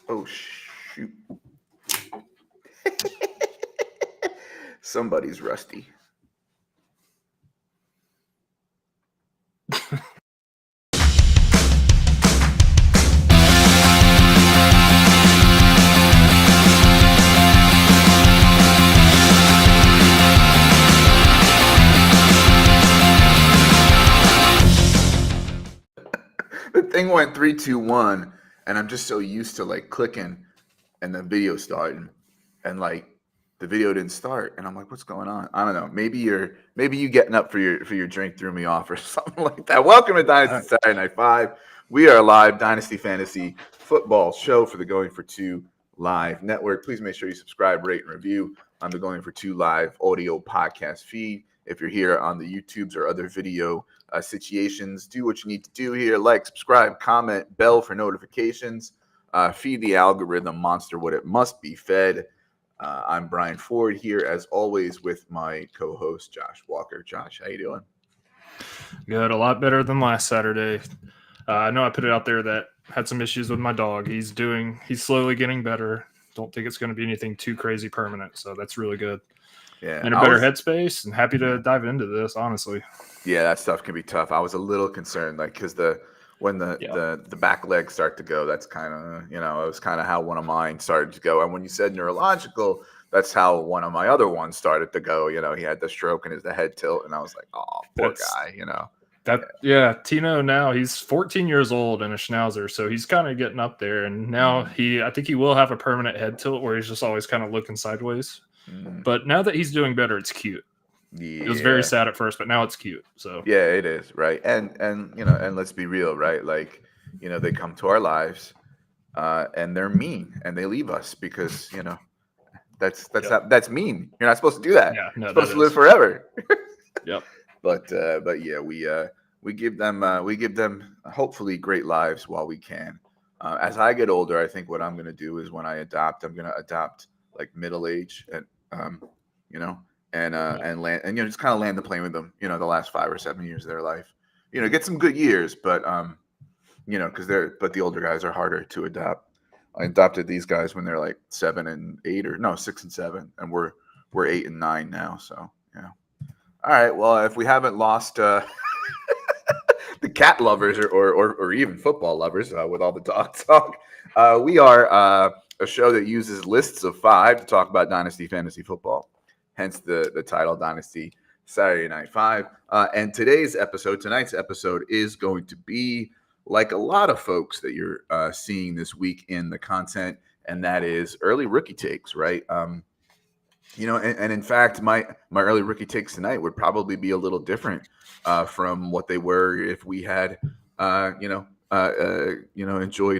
Oh, shoot. Somebody's rusty. The thing went 3, 2, 1, and I'm just so used to like clicking and the video starting, and like the video didn't start, and I'm like, what's going on? I don't know. Maybe you getting up for your drink threw me off or something like that. Welcome to Dynasty Saturday Night 5. We are live Dynasty Fantasy Football show for the Going for Two Live Network. Please make sure you subscribe, rate, and review on the Going for Two Live audio podcast feed. If you're here on the YouTubes or other video situations, do what you need to do here. Like, subscribe, comment, bell for notifications. Feed the algorithm monster what it must be fed. I'm Brian Ford here, as always, with my co-host, Josh Walker. Josh, how you doing? Good. A lot better than last Saturday. I know I put it out there that had some issues with my dog. He's slowly getting better. Don't think it's going to be anything too crazy permanent, so that's really good. Yeah, in a better headspace, and happy to dive into this, honestly. Yeah, that stuff can be tough. I was a little concerned, like, because when the back legs start to go, that's kind of, it was kind of how one of mine started to go. And when you said neurological, that's how one of my other ones started to go. He had the stroke and the head tilt, and I was like, oh, poor guy. Tino now, he's 14 years old and a schnauzer, so he's kind of getting up there. And now I think he will have a permanent head tilt where he's just always kind of looking sideways. But now that he's doing better, it's cute. Yeah. It was very sad at first, but now it's cute. So yeah, it is, right. And and let's be real, right? Like, they come to our lives and they're mean and they leave us because that's mean. You're not supposed to do that. Yeah, no, you're supposed to live forever. Yep. But yeah, we give them hopefully great lives while we can. As I get older, I think what I'm going to do is when I adopt, I'm going to adopt like middle age and and land and just kind of land the plane with them. The last 5 or 7 years of their life. Get some good years, but because the older guys are harder to adopt. I adopted these guys when they're like 7 and 8 6 and 7, and we're 8 and 9 now. So yeah. All right. Well, if we haven't lost the cat lovers or even football lovers with all the dog talk, we are a show that uses lists of 5 to talk about Dynasty Fantasy Football. Hence the title, Dynasty Saturday Night 5. And tonight's episode is going to be like a lot of folks that you're seeing this week in the content, and that is early rookie takes, right? And in fact, my early rookie takes tonight would probably be a little different from what they were if we had, enjoyed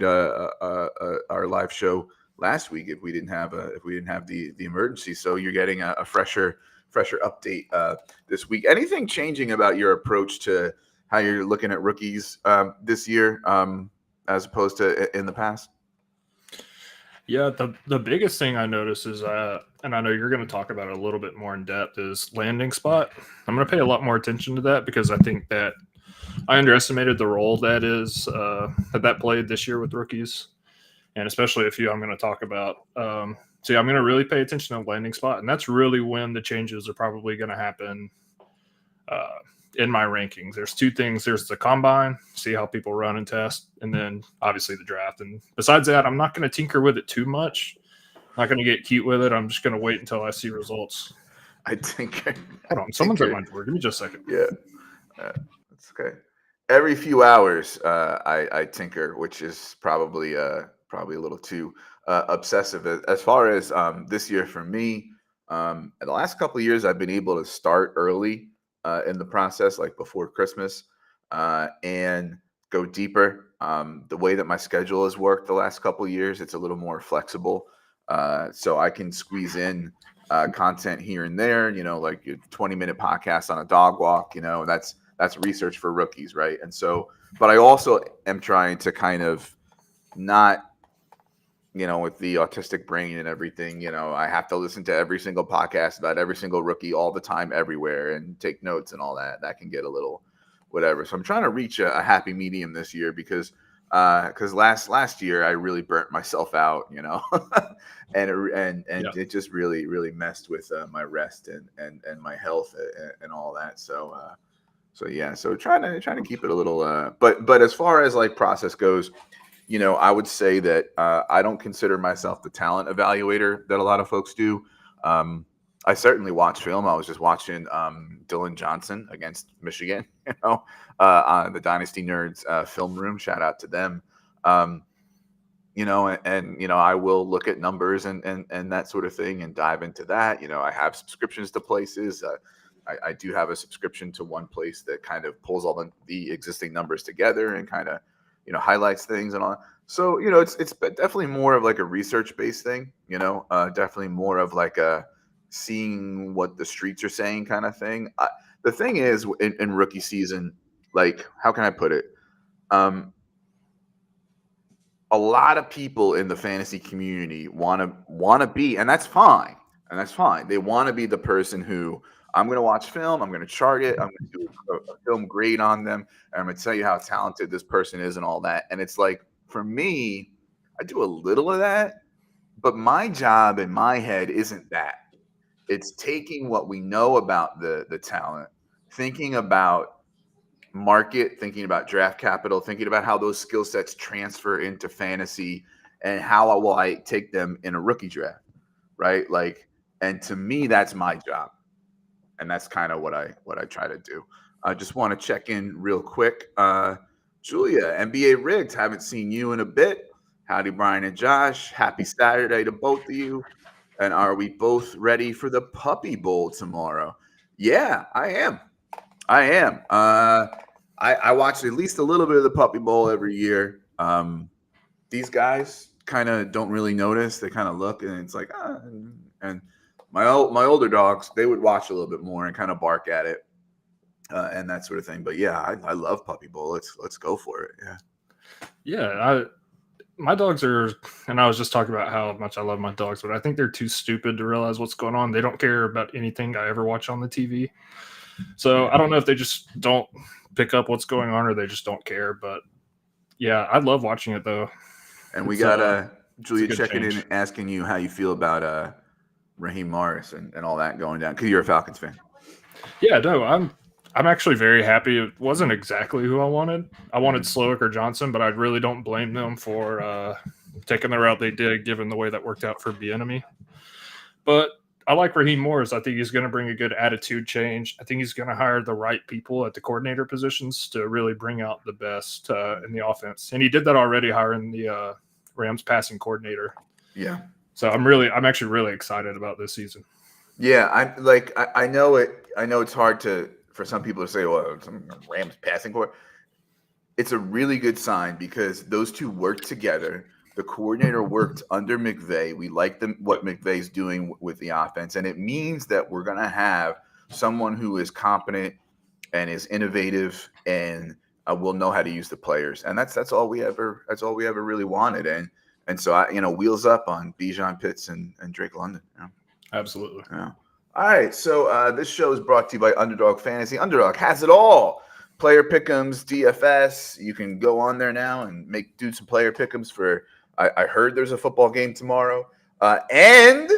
our live show last week if we didn't have the emergency. So you're getting a fresher update this week. Anything changing about your approach to how you're looking at rookies this year as opposed to in the past? Yeah, the biggest thing I notice is, and I know you're going to talk about it a little bit more in depth, is landing spot. I'm going to pay a lot more attention to that because I think that I underestimated the role that is that played this year with rookies. And especially a few I'm going to talk about. I'm going to really pay attention to landing spot. And that's really when the changes are probably going to happen in my rankings. There's 2 things. There's the combine, see how people run and test, and then obviously the draft. And besides that, I'm not going to tinker with it too much. I'm not going to get cute with it. I'm just going to wait until I see results. I tinker. Hold on. Someone's at my door. Give me just a second. Yeah. That's okay. Every few hours, I tinker, which is probably a little too obsessive. As far as this year for me, in the last couple of years, I've been able to start early in the process, like before Christmas, and go deeper. The way that my schedule has worked the last couple of years, it's a little more flexible, so I can squeeze in content here and there. Like a 20-minute podcast on a dog walk. That's research for rookies, right? And so, but I also am trying to kind of not, with the autistic brain and everything, I have to listen to every single podcast about every single rookie all the time, everywhere, and take notes and all that. That can get a little whatever. So I'm trying to reach a happy medium this year because because last year I really burnt myself out, and it just really messed with my rest and my health and all that. So trying to keep it a little. But as far as like process goes, I would say that I don't consider myself the talent evaluator that a lot of folks do. I certainly watch film. I was just watching Dylan Johnson against Michigan, on the Dynasty Nerds film room. Shout out to them. And I will look at numbers and that sort of thing and dive into that. I have subscriptions to places. I do have a subscription to one place that kind of pulls all the existing numbers together and kind of, highlights things and all. So, it's definitely more of like a research-based thing, definitely more of like a seeing what the streets are saying kind of thing. The thing is, in rookie season, like, how can I put it? A lot of people in the fantasy community want to be, and that's fine. They want to be the person who, I'm going to watch film, I'm going to chart it, I'm going to do a film grade on them, and I'm going to tell you how talented this person is and all that. And it's like, for me, I do a little of that, but my job in my head isn't that. It's taking what we know about the talent, thinking about market, thinking about draft capital, thinking about how those skill sets transfer into fantasy and how will I take them in a rookie draft, right? Like, and to me, that's my job. And that's kind of what I try to do. I just want to check in real quick. Julia, NBA Rigged, haven't seen you in a bit. Howdy, Brian and Josh. Happy Saturday to both of you. And are we both ready for the Puppy Bowl tomorrow? Yeah, I am. I watch at least a little bit of the Puppy Bowl every year. These guys kind of don't really notice. They kind of look, and it's like, and my older dogs, they would watch a little bit more and kind of bark at it, and that sort of thing. But yeah, I love Puppy Bowl. Let's go for it. Yeah. My dogs are, and I was just talking about how much I love my dogs, but I think they're too stupid to realize what's going on. They don't care about anything I ever watch on the TV. So I don't know if they just don't pick up what's going on or they just don't care. But yeah, I love watching it though. And we got Julia checking in and asking you how you feel about Raheem Morris and all that going down, because you're a Falcons fan. Yeah, no, I'm actually very happy. It wasn't exactly who I wanted. I wanted Slowick or Johnson, but I really don't blame them for taking the route they did, given the way that worked out for Bieniemy. But I like Raheem Morris. I think he's going to bring a good attitude change. I think he's going to hire the right people at the coordinator positions to really bring out the best in the offense. And he did that already, hiring the Rams passing coordinator. Yeah. So I'm actually really excited about this season. Yeah, I know it. I know it's hard for some people to say, well, some Rams passing court. It's a really good sign because those two worked together. The coordinator worked under McVay. We like what McVay's doing with the offense, and it means that we're going to have someone who is competent and is innovative and will know how to use the players. And that's all we ever really wanted. And so wheels up on Bijan Pitts and Drake London. Absolutely. Yeah. All right. So this show is brought to you by Underdog Fantasy. Underdog has it all. Player pick'ems, DFS. You can go on there now and do some player pick'ems for. I heard there's a football game tomorrow, and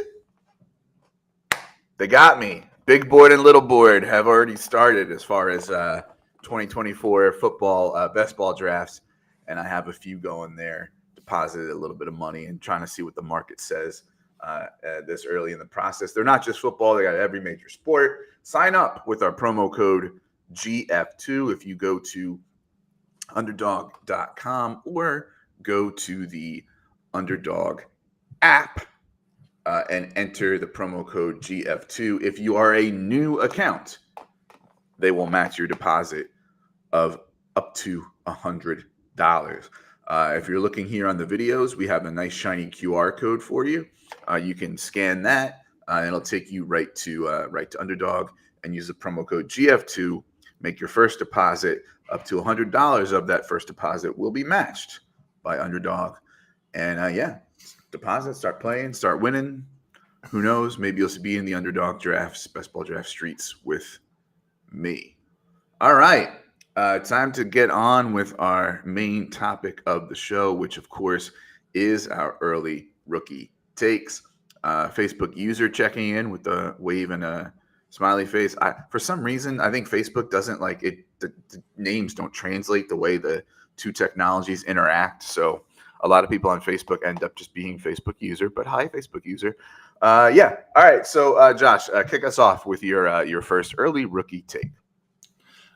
they got me. Big board and little board have already started as far as 2024 football best ball drafts, and I have a few going there. Deposited a little bit of money and trying to see what the market says this early in the process. They're not just football; they got every major sport. Sign up with our promo code GF2 if you go to underdog.com or go to the Underdog app and enter the promo code GF2. If you are a new account, they will match your deposit of up to $100. If you're looking here on the videos, we have a nice shiny QR code for you. You can scan that, and it'll take you right to Underdog and use the promo code GF2. Make your first deposit. Up to $100 of that first deposit will be matched by Underdog. And deposit, start playing, start winning. Who knows? Maybe you'll be in the Underdog drafts, best ball draft streets with me. All right. Time to get on with our main topic of the show, which of course is our early rookie takes. Facebook user checking in with the wave and a smiley face. For some reason, I think Facebook doesn't like it. The names don't translate the way the two technologies interact. So a lot of people on Facebook end up just being Facebook user. But hi, Facebook user. Yeah. All right. So Josh, kick us off with your first early rookie take.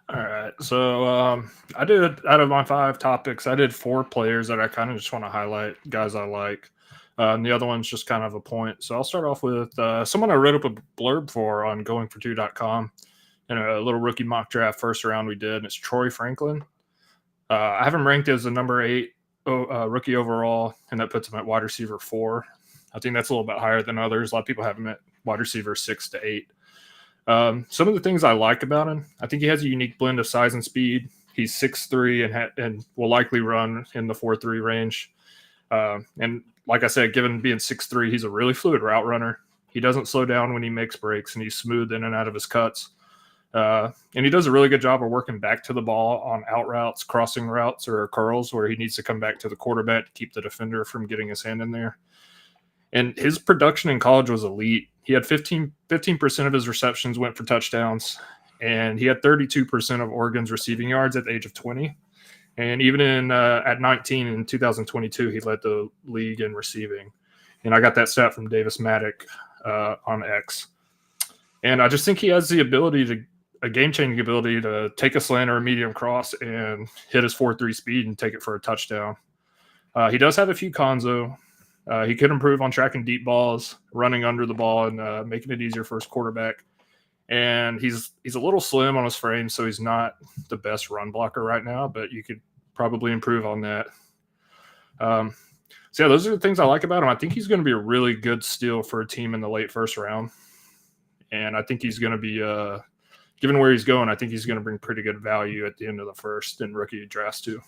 All right. So I did, out of my 5 topics, I did 4 players that I kind of just want to highlight, guys I like. And the other one's just kind of a point. So I'll start off with someone I wrote up a blurb for on goingfor2.com in a little rookie mock draft first round we did, and it's Troy Franklin. I have him ranked as the number 8 rookie overall, and that puts him at wide receiver 4. I think that's a little bit higher than others. A lot of people have him at wide receiver 6 to 8. Some of the things I like about him, I think he has a unique blend of size and speed. He's 6'3" and will likely run in the 4.3 range. And like I said, given being 6'3", he's a really fluid route runner. He doesn't slow down when he makes breaks, and he's smooth in and out of his cuts. And he does a really good job of working back to the ball on out routes, crossing routes, or curls where he needs to come back to the quarterback to keep the defender from getting his hand in there. And his production in college was elite. He had 15% of his receptions went for touchdowns, and he had 32% of Oregon's receiving yards at the age of 20. And even at 19 in 2022, he led the league in receiving. And I got that stat from Davis Maddock on X. And I just think he has the ability a game-changing ability to take a slant or a medium cross and hit his 4.3 speed and take it for a touchdown. He does have a few cons, though. He could improve on tracking deep balls, running under the ball, and making it easier for his quarterback. And he's a little slim on his frame, so he's not the best run blocker right now, but you could probably improve on that. So, yeah, those are the things I like about him. I think he's going to be a really good steal for a team in the late first round. And I think he's going to be, given where he's going, I think he's going to bring pretty good value at the end of the first in rookie drafts too.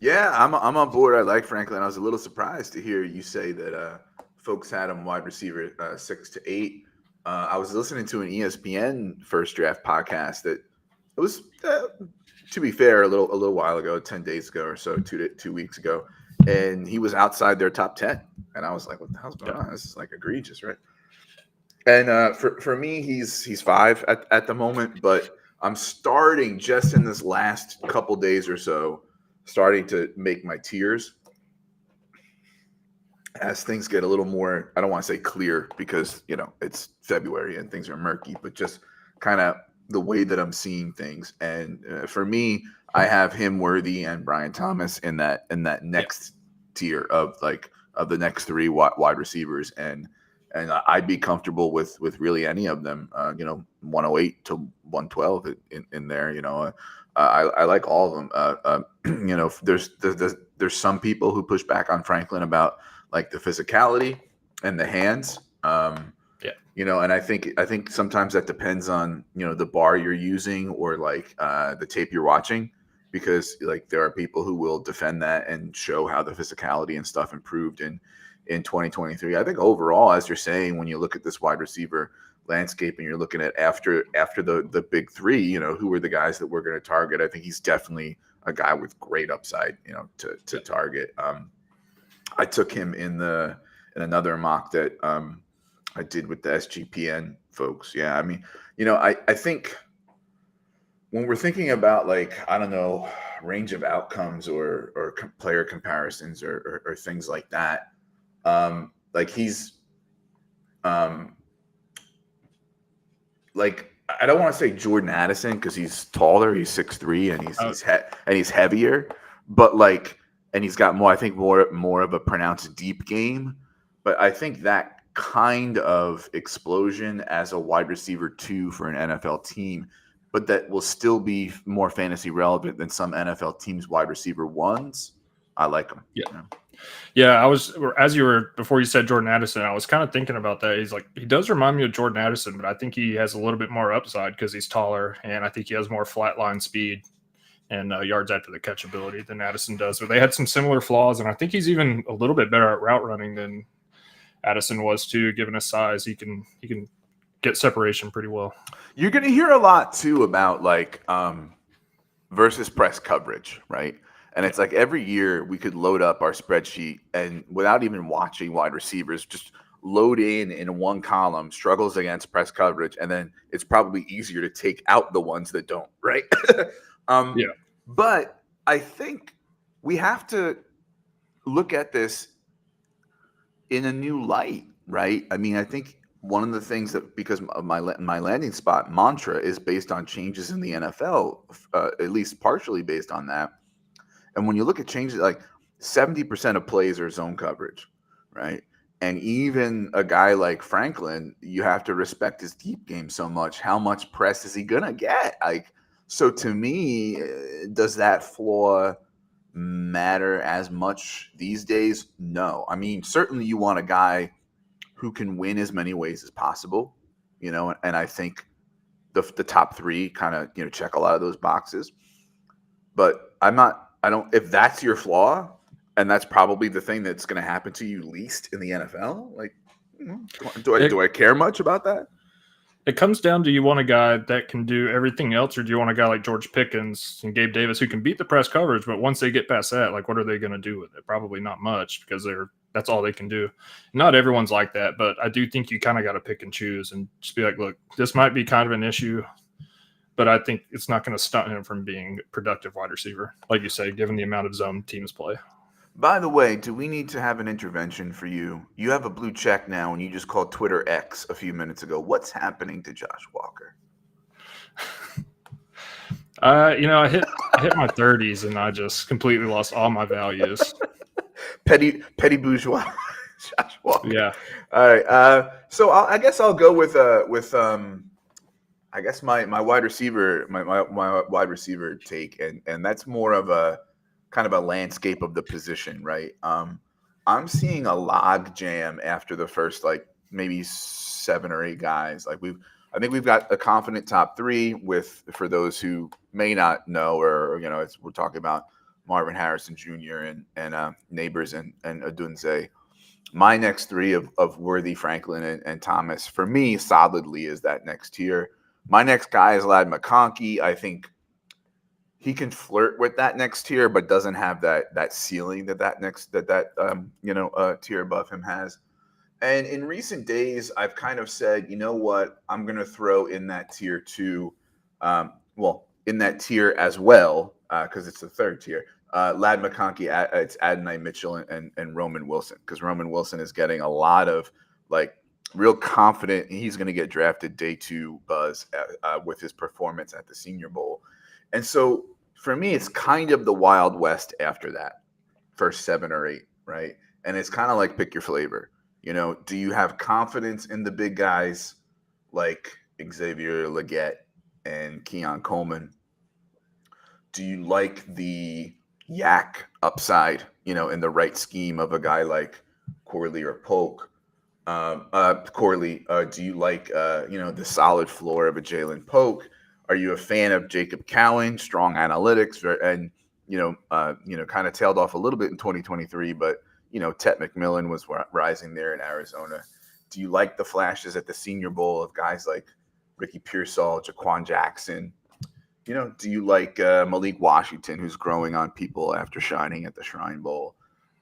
Yeah, I'm on board. I like Franklin. I was a little surprised to hear you say that folks had him wide receiver 6 to 8. I was listening to an ESPN first draft podcast that it was, to be fair, a little while ago, 10 days ago or so, 2 weeks ago, and he was outside their top 10, and I was like, "What the hell's going on? This is like egregious, right?" And for me, he's 5 at the moment, but I'm starting just in this last couple days or so. Starting to make my tiers as things get a little more, I don't want to say clear because, it's February and things are murky, but just kind of the way that I'm seeing things. And for me, I have him, Worthy, and Brian Thomas in that next tier of the next 3 wide receivers. And I'd be comfortable with really any of them, 108 to 112 in there, I like all of them. There's some people who push back on Franklin about like the physicality and the hands. And I think sometimes that depends on, the bar you're using or like the tape you're watching, because like there are people who will defend that and show how the physicality and stuff improved in 2023. I think overall, as you're saying, when you look at this wide receiver landscape and you're looking at after the big 3, who are the guys that we're going to target, I think he's definitely a guy with great upside, to target. I took him in another mock that I did with the SGPN folks. Yeah, I mean, I think when we're thinking about range of outcomes or player comparisons or things like that, he's I don't want to say Jordan Addison because he's taller, he's 6'3", and he's heavier, but and he's got more of a pronounced deep game. But I think that kind of explosion as a wide receiver 2 for an NFL team, but that will still be more fantasy relevant than some NFL teams' wide receiver 1s. I like him. Yeah. Yeah, I was, before you said Jordan Addison, I was kind of thinking about that. He does remind me of Jordan Addison, but I think he has a little bit more upside because he's taller, and I think he has more flatline speed and yards after the catch ability than Addison does. But they had some similar flaws, and I think he's even a little bit better at route running than Addison was too. Given his size, he can get separation pretty well. You're going to hear a lot too about versus press coverage, right? And it's like every year we could load up our spreadsheet and without even watching wide receivers, just load in one column struggles against press coverage, and then it's probably easier to take out the ones that don't, right? Yeah. But I think we have to look at this in a new light, right? I mean, I think one of the things that, because of my landing spot mantra is based on changes in the NFL, at least partially based on that. And when you look at changes, like 70% of plays are zone coverage, right? And even a guy like Franklin, you have to respect his deep game so much. How much press is he gonna get? Like, so to me, does that flaw matter as much these days? No. I mean, certainly you want a guy who can win as many ways as possible, and I think the top three kind of, check a lot of those boxes. But if that's your flaw, and that's probably the thing that's going to happen to you least in the NFL, like, do I care much about that? It comes down to, you want a guy that can do everything else, or do you want a guy like George Pickens and Gabe Davis who can beat the press coverage, but once they get past that, like, what are they going to do with it? Probably not much, because that's all they can do. Not everyone's like that, but I do think you kind of got to pick and choose and just be like, look, this might be kind of an issue, but I think it's not going to stunt him from being a productive wide receiver, like you say, given the amount of zone teams play. By the way, do we need to have an intervention for you? You have a blue check now, and you just called Twitter X a few minutes ago. What's happening to Josh Walker? I hit my 30s, and I just completely lost all my values. Petty bourgeois, Josh Walker. Yeah. All right. So I guess I'll go with I guess my wide receiver, my wide receiver take, and that's more of a kind of a landscape of the position, right? I'm seeing a log jam after the first, like, maybe 7 or 8 guys. Like, I think we've got a confident top 3 for those who may not know, or we're talking about Marvin Harrison Jr. and Neighbors and Odunze. My next 3 of Worthy, Franklin, and Thomas, for me, solidly is that next tier. My next guy is Ladd McConkey. I think he can flirt with that next tier, but doesn't have that ceiling that tier above him has. And in recent days, I've kind of said, you know what, I'm going to throw in that tier too. In that tier as well, because it's the third tier. Ladd McConkey, it's Adonai Mitchell and Roman Wilson, because Roman Wilson is getting a lot of, like, real confident he's going to get drafted day 2 buzz with his performance at the Senior Bowl. And so for me, it's kind of the Wild West after that, first 7 or 8, right? And it's kind of like pick your flavor. Do you have confidence in the big guys like Xavier Legette and Keon Coleman? Do you like the yak upside, in the right scheme of a guy like Corley or Polk? Corley, do you like, the solid floor of a Jalen Polk? Are you a fan of Jacob Cowan, strong analytics, and kind of tailed off a little bit in 2023, but Tet McMillan was rising there in Arizona. Do you like the flashes at the Senior Bowl of guys like Ricky Pearsall, Jaquan Jackson? Do you like Malik Washington, who's growing on people after shining at the Shrine Bowl?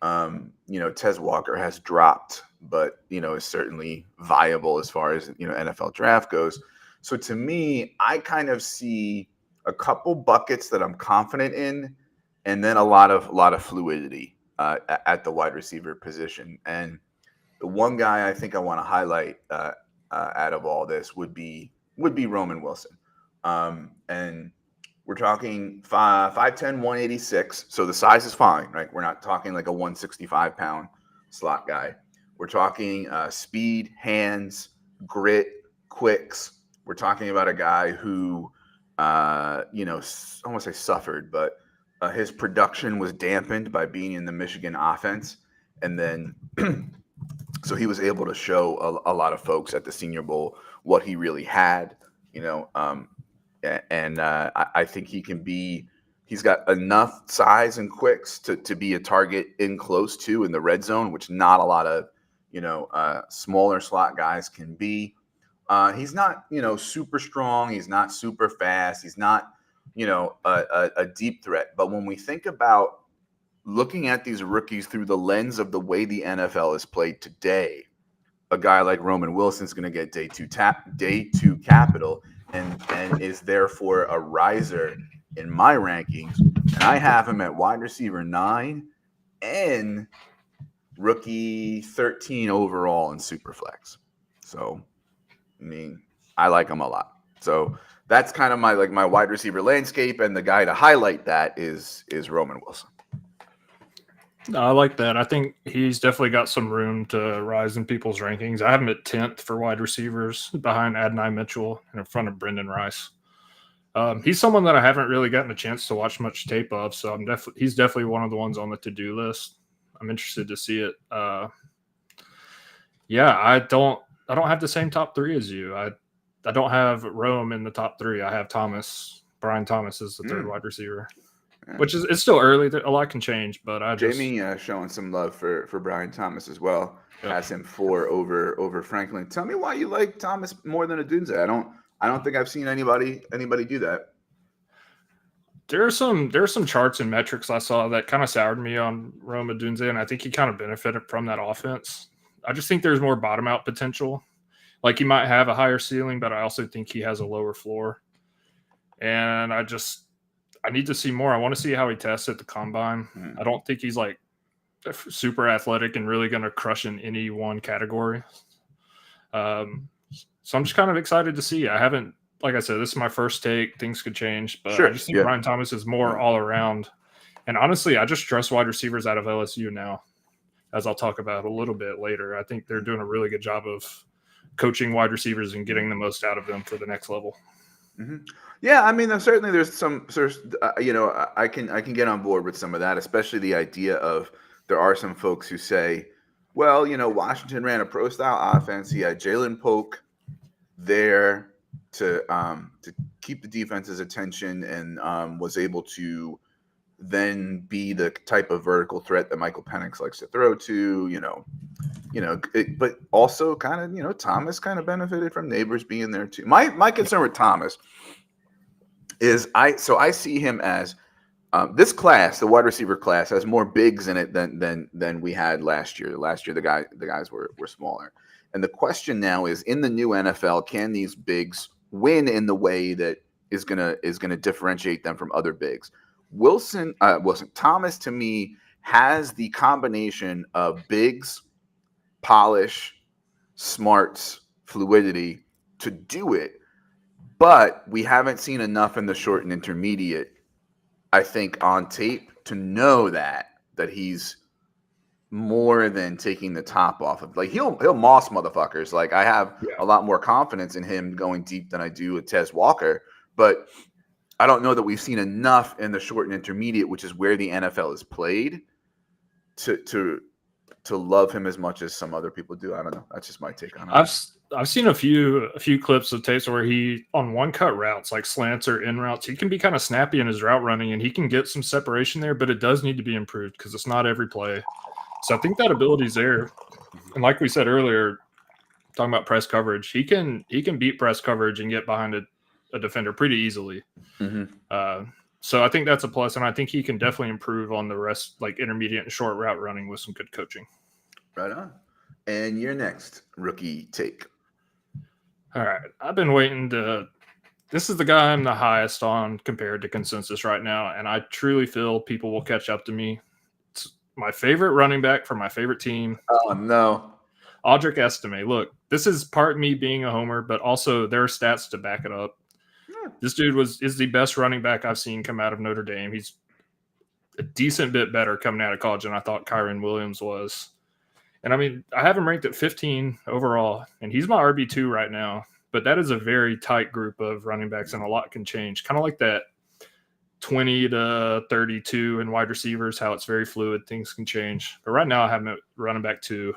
Tez Walker has dropped, but is certainly viable as far as NFL draft goes. So to me, I kind of see a couple buckets that I'm confident in, and then a lot of fluidity at the wide receiver position. And the one guy I think I want to highlight out of all this would be Roman Wilson. And we're talking 5'10", 186. So the size is fine, right? We're not talking like a 165-pound slot guy. We're talking speed, hands, grit, quicks. We're talking about a guy who, I won't say suffered, but his production was dampened by being in the Michigan offense. And then so he was able to show a lot of folks at the Senior Bowl what he really had, and I think he's got enough size and quicks to be a target in close to in the red zone, which not a lot of, smaller slot guys can be. He's not, super strong. He's not super fast. He's not a deep threat. But when we think about looking at these rookies through the lens of the way the NFL is played today, a guy like Roman Wilson's going to get day two capital and is therefore a riser in my rankings. And I have him at wide receiver 9 and rookie 13 overall in Superflex. So, I mean, I like him a lot. So that's kind of my wide receiver landscape, and the guy to highlight that is Roman Wilson. I like that. I think he's definitely got some room to rise in people's rankings. I have him at 10th for wide receivers behind Adonai Mitchell and in front of Brendan Rice. He's someone that I haven't really gotten a chance to watch much tape of, so he's definitely one of the ones on the to-do list. I'm interested to see it. Yeah, I don't have the same top 3 as you. I don't have Rome in the top 3. I have Brian Thomas is the third wide receiver. Which is it's still early. A lot can change, but Jamie showing some love for Brian Thomas as well. Yep. Has him 4 over Franklin. Tell me why you like Thomas more than Odunze. I don't think I've seen anybody do that. There are some charts and metrics I saw that kind of soured me on Rome Odunze, and I think he kind of benefited from that offense. I just think there's more bottom out potential. Like he might have a higher ceiling, but I also think he has a lower floor. And I need to see more. I want to see how he tests at the combine. I don't think he's like super athletic and really going to crush in any one category. So I'm just kind of excited to see. I haven't, like I said, this is my first take. Things could change, but I just think Brian Thomas is more all around. And honestly, I just trust wide receivers out of LSU now, as I'll talk about a little bit later. I think they're doing a really good job of coaching wide receivers and getting the most out of them for the next level. Mm-hmm. Yeah, I mean, certainly there's some, I can get on board with some of that, especially the idea of there are some folks who say, well, Washington ran a pro style offense. He had Jalen Polk there to keep the defense's attention and was able to then be the type of vertical threat that Michael Penix likes to throw to, but also kind of, Thomas kind of benefited from Neighbors being there too. My concern with Thomas is I see him as this class, the wide receiver class, has more bigs in it than we had last year. Last year, the guys were smaller. And the question now is, in the new NFL, can these bigs win in the way that is gonna differentiate them from other bigs? Thomas, to me, has the combination of bigs, polish, smarts, fluidity to do it, but we haven't seen enough in the short and intermediate, I think, on tape to know that he's more than taking the top off of. Like he'll moss motherfuckers. Like I have a lot more confidence in him going deep than I do with Tez Walker, but I don't know that we've seen enough in the short and intermediate, which is where the NFL is played, to love him as much as some other people do. I don't know. That's just my take on it. I've seen a few clips of tapes where he, on one cut routes, like slants or in routes, he can be kind of snappy in his route running and he can get some separation there, but it does need to be improved because it's not every play. So I think that ability's there. And like we said earlier, talking about press coverage, he can beat press coverage and get behind a defender pretty easily. Mm-hmm. So I think that's a plus, and I think he can definitely improve on the rest, like intermediate and short route running with some good coaching. Right on. And your next rookie take. All right. I've been waiting to – this is the guy I'm the highest on compared to consensus right now, and I truly feel people will catch up to me. It's my favorite running back for my favorite team. Oh, no. Audric Estime. Look, this is part me being a homer, but also there are stats to back it up. Yeah. This dude is the best running back I've seen come out of Notre Dame. He's a decent bit better coming out of college than I thought Kyron Williams was. And I mean, I have him ranked at 15 overall, and he's my RB2 right now. But that is a very tight group of running backs, and a lot can change. Kind of like that 20 to 32 in wide receivers, how it's very fluid. Things can change. But right now I have him at running back 2.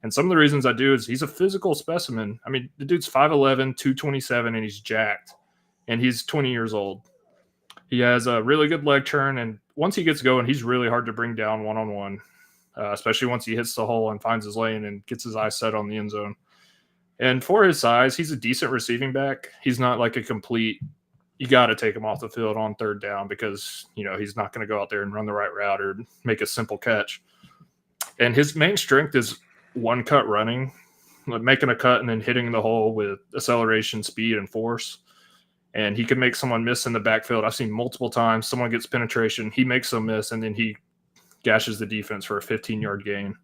And some of the reasons I do is he's a physical specimen. I mean, the dude's 5'11", 227, and he's jacked. And he's 20 years old. He has a really good leg turn, and once he gets going, he's really hard to bring down one-on-one. Especially once he hits the hole and finds his lane and gets his eyes set on the end zone. And for his size, he's a decent receiving back. He's not like a complete you got to take him off the field on third down because, he's not going to go out there and run the right route or make a simple catch. And his main strength is one cut running, like making a cut and then hitting the hole with acceleration, speed, and force. And he can make someone miss in the backfield. I've seen multiple times someone gets penetration, he makes them miss, and then he gashes the defense for a 15-yard gain.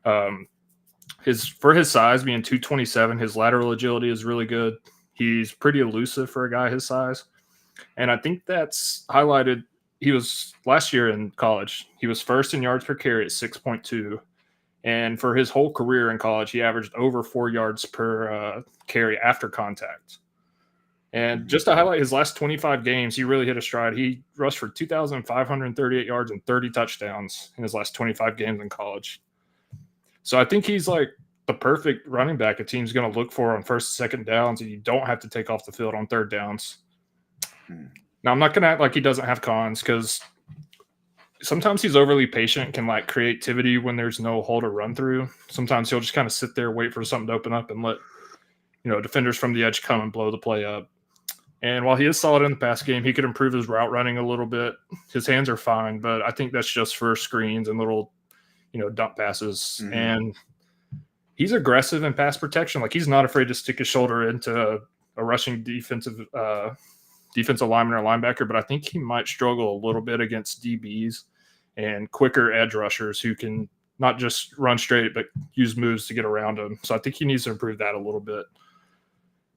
For his size, being 227, his lateral agility is really good. He's pretty elusive for a guy his size. And I think that's highlighted. He was last year in college. He was first in yards per carry at 6.2. And for his whole career in college, he averaged over 4 yards per carry after contact. And just to highlight his last 25 games, he really hit a stride. He rushed for 2,538 yards and 30 touchdowns in his last 25 games in college. So I think he's like the perfect running back a team's going to look for on first and second downs, and you don't have to take off the field on third downs. Now, I'm not going to act like he doesn't have cons because sometimes he's overly patient, can lack creativity when there's no hole to run through. Sometimes he'll just kind of sit there, wait for something to open up and let, defenders from the edge come and blow the play up. And while he is solid in the pass game, he could improve his route running a little bit. His hands are fine, but I think that's just for screens and little, dump passes. Mm-hmm. And he's aggressive in pass protection. Like, he's not afraid to stick his shoulder into a rushing defensive lineman or linebacker, but I think he might struggle a little bit against DBs and quicker edge rushers who can not just run straight, but use moves to get around him. So I think he needs to improve that a little bit.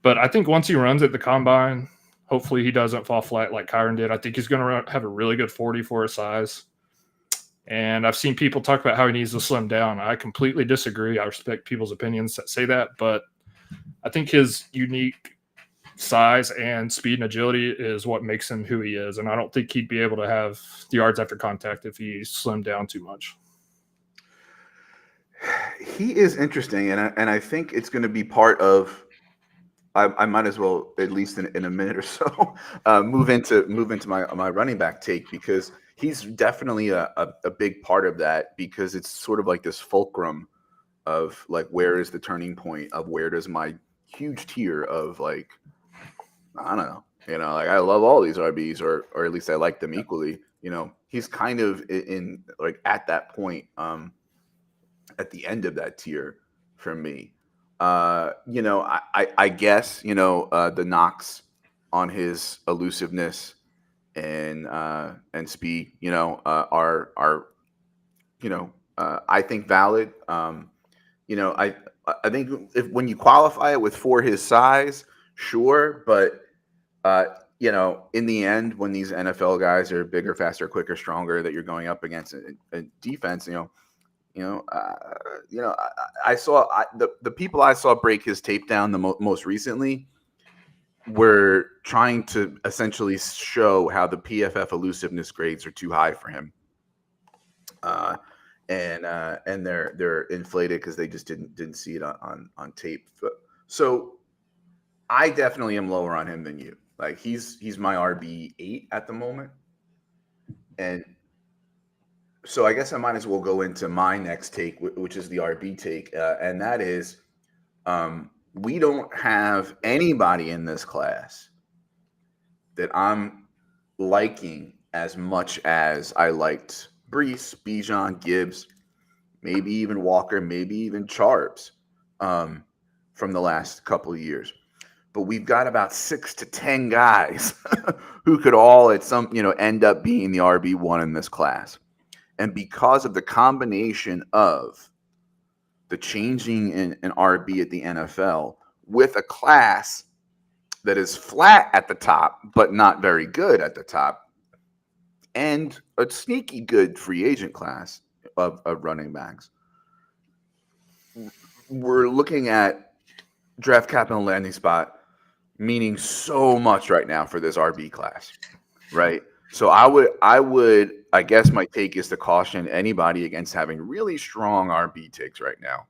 But I think once he runs at the combine, hopefully he doesn't fall flat like Kyron did. I think he's going to have a really good 40 for his size. And I've seen people talk about how he needs to slim down. I completely disagree. I respect people's opinions that say that, but I think his unique size and speed and agility is what makes him who he is. And I don't think he'd be able to have the yards after contact if he slimmed down too much. He is interesting, and I think it's going to be part of. I might as well, at least in a minute or so, move into my running back take, because he's definitely a big part of that, because it's sort of like this fulcrum of like, where is the turning point of where does my huge tier of like, I don't know, like I love all these RBs, or at least I like them equally. He's kind of in like at that point, at the end of that tier for me. I guess, the knocks on his elusiveness and speed, are I think valid. I think when you qualify it with for his size, sure. But, in the end, when these NFL guys are bigger, faster, quicker, stronger, that you're going up against a defense, I saw the people I saw break his tape down the most recently were trying to essentially show how the PFF elusiveness grades are too high for him, and they're inflated because they just didn't see it on tape. So I definitely am lower on him than you. Like, he's my RB8 at the moment, and so I guess I might as well go into my next take, which is the RB take, and that is, we don't have anybody in this class that I'm liking as much as I liked Breece, Bijan, Gibbs, maybe even Walker, maybe even Charbs, from the last couple of years. But we've got about 6 to 10 guys who could all at some, end up being the RB1 in this class. And because of the combination of the changing in RB at the NFL with a class that is flat at the top, but not very good at the top, and a sneaky good free agent class of running backs, we're looking at draft capital landing spot meaning so much right now for this RB class, right? So I guess my take is to caution anybody against having really strong RB takes right now.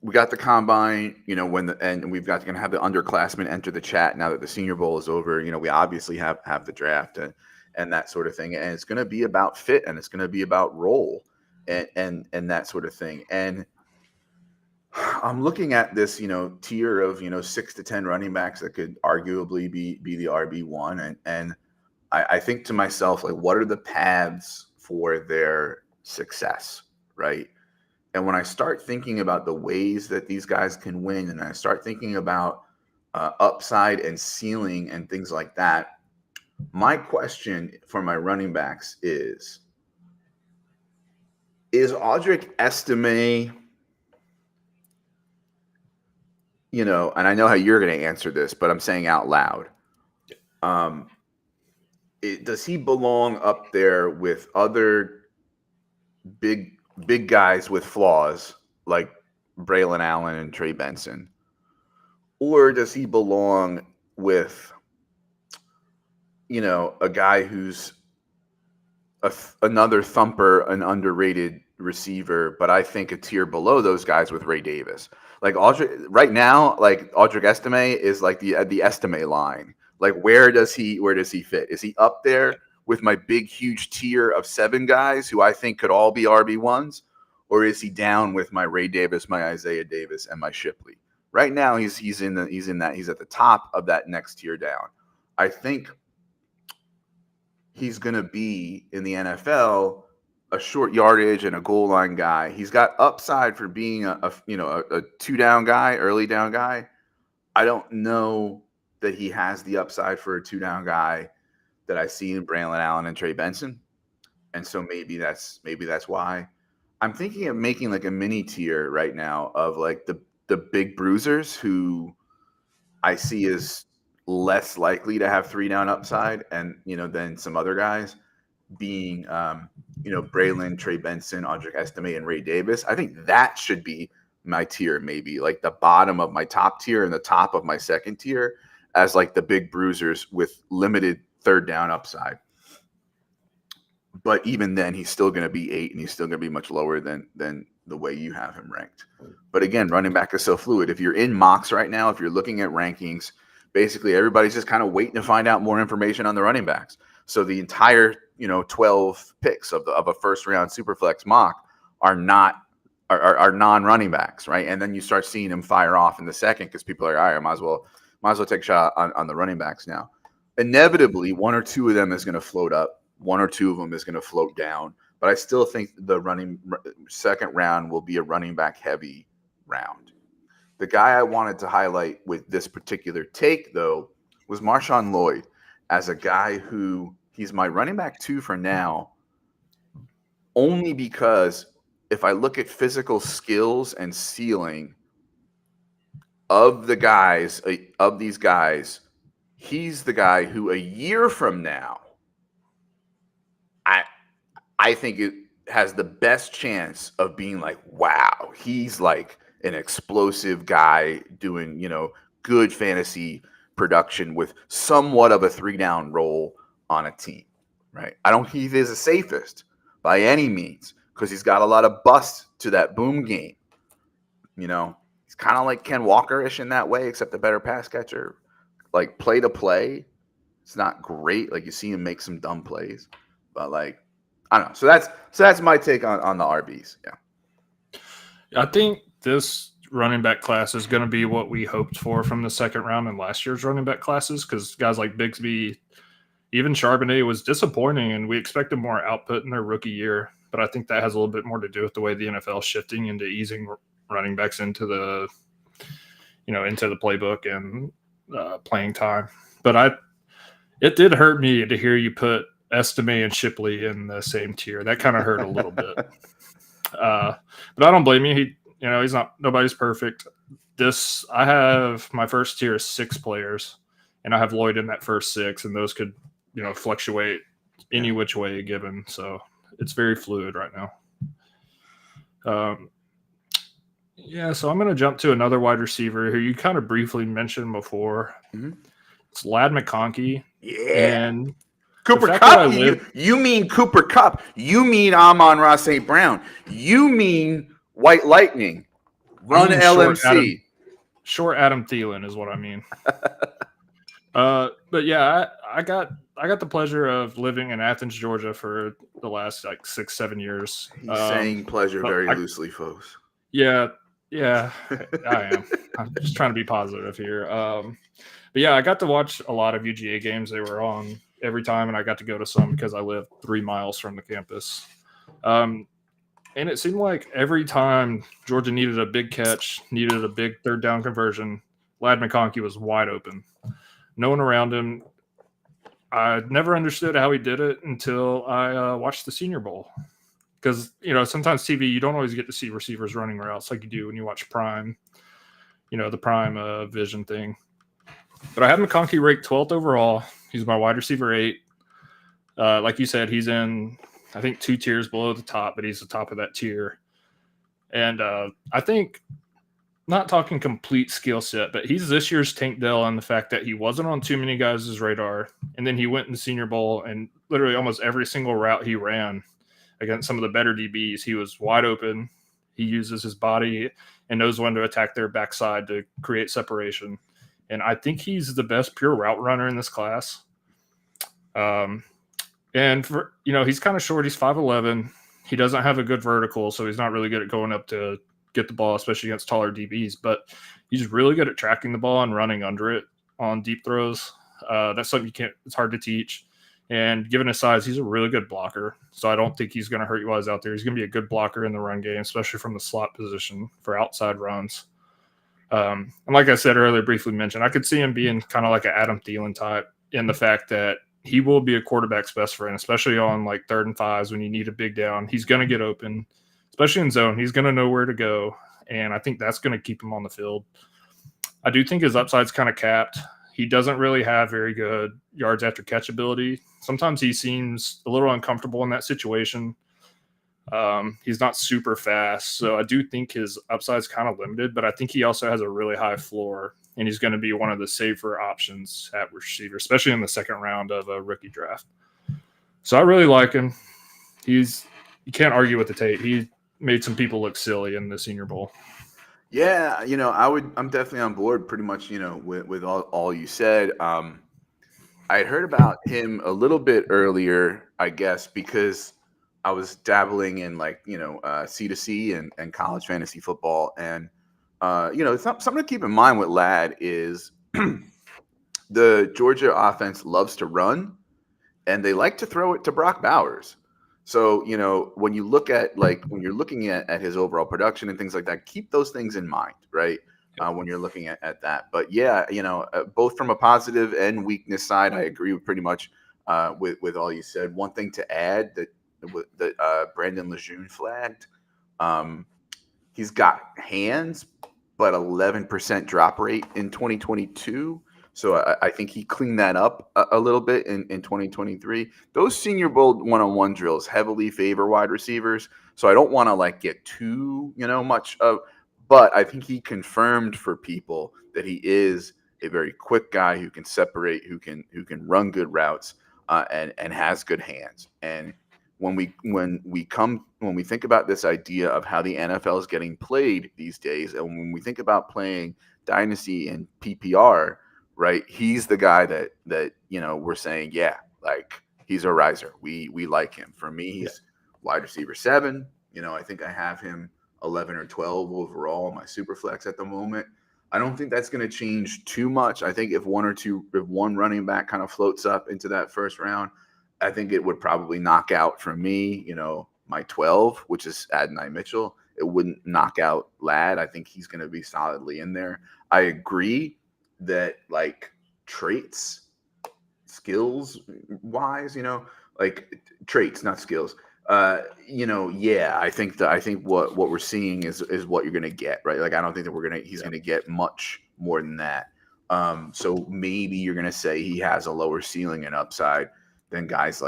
We got the combine, and we've got going to have the underclassmen enter the chat now that the Senior Bowl is over. We obviously have the draft and that sort of thing, and it's going to be about fit, and it's going to be about role and that sort of thing. And I'm looking at this, tier of 6 to 10 running backs that could arguably be the RB1, and I think to myself, like, what are the paths for their success, right? And when I start thinking about the ways that these guys can win, and I start thinking about upside and ceiling and things like that, my question for my running backs is Audric Estime, and I know how you're going to answer this, but I'm saying out loud. Does he belong up there with other big guys with flaws like Braylon Allen and Trey Benson? Or does he belong with, a guy who's another thumper, an underrated receiver, but I think a tier below those guys with Ray Davis? Like right now, like Audric Estime is like the Estime line. Like where does he fit? Is he up there with my big huge tier of 7 guys who I think could all be RB1s, or is he down with my Ray Davis, my Isaiah Davis, and my Shipley? Right now he's at the top of that next tier down. I think he's going to be in the NFL a short yardage and a goal line guy. He's got upside for being a 2-down guy, early down guy. I don't know that he has the upside for a 2-down guy that I see in Braylon Allen and Trey Benson. And so maybe that's why I'm thinking of making like a mini tier right now of like the big bruisers who I see as less likely to have 3-down upside, and than some other guys being Braylon, Trey Benson, Audric Estime, and Ray Davis. I think that should be my tier, maybe like the bottom of my top tier and the top of my second tier as like the big bruisers with limited 3rd-down upside. But even then, he's still going to be 8, and he's still going to be much lower than the way you have him ranked. But again, running back is so fluid. If you're in mocks right now, if you're looking at rankings, basically everybody's just kind of waiting to find out more information on the running backs. So the entire 12 picks of a first-round Superflex mock are non-running backs, right? And then you start seeing them fire off in the second because people are like, all right, I might as well take a shot on the running backs now. Inevitably, 1 or 2 of them is going to float up. 1 or 2 of them is going to float down. But I still think the second round will be a running back heavy round. The guy I wanted to highlight with this particular take, though, was Marshawn Lloyd as a guy who he's my running back 2 for now, only because if I look at physical skills and ceiling of these guys, he's the guy who a year from now, I think it has the best chance of being like, wow, he's like an explosive guy doing, good fantasy production with somewhat of a 3-down role on a team, right? I don't think he is the safest by any means because he's got a lot of bust to that boom game. He's kind of like Ken Walker-ish in that way, except a better pass catcher. Like play to play, it's not great. Like you see him make some dumb plays, but like, I don't know. So that's my take on the RBs. Yeah. I think this running back class is going to be what we hoped for from the second round in last year's running back classes, because guys like Bigsby, even Charbonnet was disappointing, and we expected more output in their rookie year. But I think that has a little bit more to do with the way the NFL is shifting into easing running backs into the playbook and playing time. But it did hurt me to hear you put Estime and Shipley in the same tier. That kind of hurt a little bit. But I don't blame you. Nobody's perfect. I have my first tier is 6 players, and I have Lloyd in that first 6, and those could, fluctuate any which way given. So it's very fluid right now. So I'm going to jump to another wide receiver who you kind of briefly mentioned before. Mm-hmm. It's Ladd McConkey. Yeah. And Cooper Kupp. You mean Cooper Kupp. You mean Amon-Ra St. Brown. You mean White Lightning. Run LMC. Short Adam Thielen is what I mean. But yeah, I got the pleasure of living in Athens, Georgia for the last like 6-7 years. He's saying pleasure very loosely, folks. Yeah, Yeah, I am. I'm just trying to be positive here. But yeah, I got to watch a lot of UGA games. They were on every time, and I got to go to some because I live 3 miles from the campus. And it seemed like every time Georgia needed a big catch, needed a big third down conversion, Lad McConkey was wide open. No one around him. I never understood how he did it until I watched the Senior Bowl. Because, sometimes TV, you don't always get to see receivers running routes like you do when you watch Prime, the Prime Vision thing. But I have McConkey ranked 12th overall. He's my wide receiver 8. Like you said, he's in, I think, 2 tiers below the top, but he's the top of that tier. And I think, not talking complete skill set, but he's this year's Tank Dell on the fact that he wasn't on too many guys' radar. And then he went in the Senior Bowl, and literally almost every single route he ran against some of the better DBs, he was wide open. He uses his body and knows when to attack their backside to create separation. And I think he's the best pure route runner in this class. And for, he's kind of short. He's 5'11". He doesn't have a good vertical, so he's not really good at going up to get the ball, especially against taller DBs. But he's really good at tracking the ball and running under it on deep throws. That's something it's hard to teach. And given his size, he's a really good blocker. So I don't think he's going to hurt you while he's out there. He's going to be a good blocker in the run game, especially from the slot position for outside runs. And like I said earlier, briefly mentioned, I could see him being kind of like an Adam Thielen type in the fact that he will be a quarterback's best friend, especially on like 3rd and 5s when you need a big down. He's going to get open, especially in zone. He's going to know where to go. And I think that's going to keep him on the field. I do think his upside's kind of capped. He doesn't really have very good yards after catch ability. Sometimes he seems a little uncomfortable in that situation. He's not super fast. So I do think his upside's kind of limited, but I think he also has a really high floor, and he's going to be one of the safer options at receiver, especially in the second round of a rookie draft. So I really like him. You can't argue with the tape. He made some people look silly in the Senior Bowl. Yeah, I'm definitely on board pretty much, with all you said. I had heard about him a little bit earlier, I guess, because I was dabbling in C2C and college fantasy football. And, something to keep in mind with Lad is the Georgia offense loves to run, and they like to throw it to Brock Bowers. So, when you look at when you're looking at his overall production and things like that, keep those things in mind, right? When you're looking at that. But yeah, both from a positive and weakness side, I agree with pretty much with all you said. One thing to add that Brandon Lejeune flagged, he's got hands, but 11% drop rate in 2022. So I think he cleaned that up a little bit in 2023. Those Senior Bowl one-on-one drills heavily favor wide receivers. So I don't want to get too, much of, but I think he confirmed for people that he is a very quick guy who can separate, who can run good routes, and has good hands. And when we think about this idea of how the NFL is getting played these days, and when we think about playing Dynasty and PPR, right, he's the guy that we're saying, yeah, he's a riser. We like him. For me, he's wide receiver 7. I think I have him 11 or 12 overall in my super flex at the moment. I don't think that's going to change too much. I think if one running back kind of floats up into that first round, I think it would probably knock out for me, my 12, which is Adonai Mitchell. It wouldn't knock out Lad. I think he's going to be solidly in there. I agree that traits, skills wise, traits, not skills. I think what we're seeing is what you're gonna get, right? I don't think that he's gonna get much more than that. So maybe you're gonna say he has a lower ceiling and upside than guys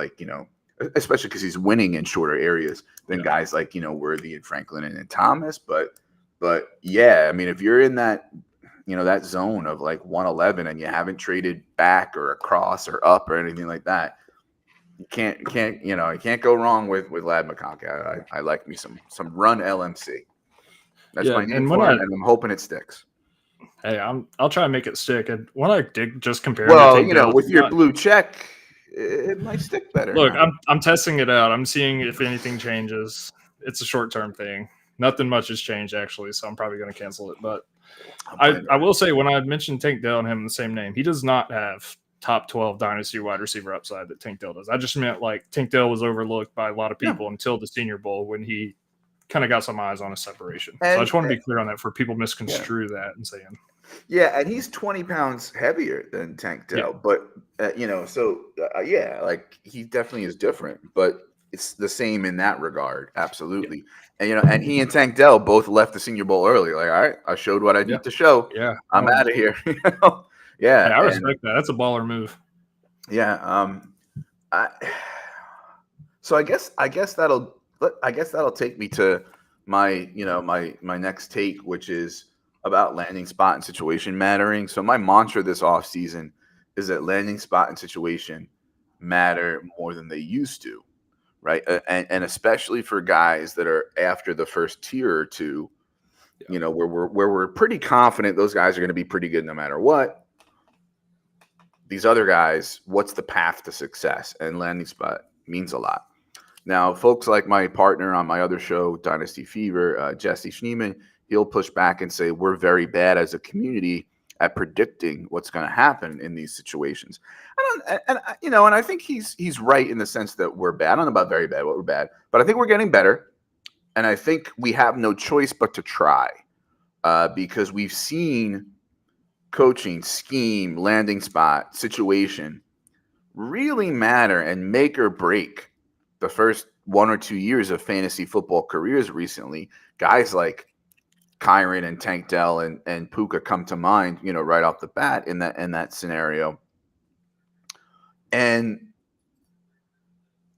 especially because he's winning in shorter areas than guys Worthy and Franklin and Thomas. But yeah, I mean, if you're in that that zone of 111 and you haven't traded back or across or up or anything like that, you can't go wrong with Lad McConkey. I like me some run LMC. That's my name for it, and I'm hoping it sticks. Hey, I'll try and make it stick. And when I did just compare, with your blue check, it might stick better. Look, I'm testing it out. I'm seeing if anything changes. It's a short-term thing. Nothing much has changed, actually, so I'm probably going to cancel it. But I will say, when I mentioned Tank Dell and him in the same name, he does not have top 12 dynasty wide receiver upside that Tank Dell does. I just meant like Tank Dell was overlooked by a lot of people until the Senior Bowl when he kind of got some eyes on his separation. So I just want to be clear on that for people misconstrue that and saying. Yeah, and he's 20 pounds heavier than Tank Dell, but like he definitely is different, but it's the same in that regard, absolutely. And and he and Tank Dell both left the Senior Bowl early. Like, all right, I showed what I need to show. Yeah, I'm out of here. Yeah, I respect that. That's a baller move. Yeah. So I guess that'll take me to my my next take, which is about landing spot and situation mattering. So my mantra this offseason is that landing spot and situation matter more than they used to, right? And especially for guys that are after the first tier or two, where we're pretty confident those guys are going to be pretty good no matter what. These other guys, what's the path to success? And landing spot means a lot. Now, folks like my partner on my other show, Dynasty Fever, Jesse Schneeman, he'll push back and say we're very bad as a community at predicting what's going to happen in these situations. And I think he's right in the sense that we're bad. I don't know about very bad, but we're bad. But I think we're getting better, and I think we have no choice but to try, because we've seen coaching, scheme, landing spot, situation really matter and make or break the first 1 or 2 years of fantasy football careers recently. Guys like Kyron and Tank Dell and Puka come to mind, right off the bat in that scenario. And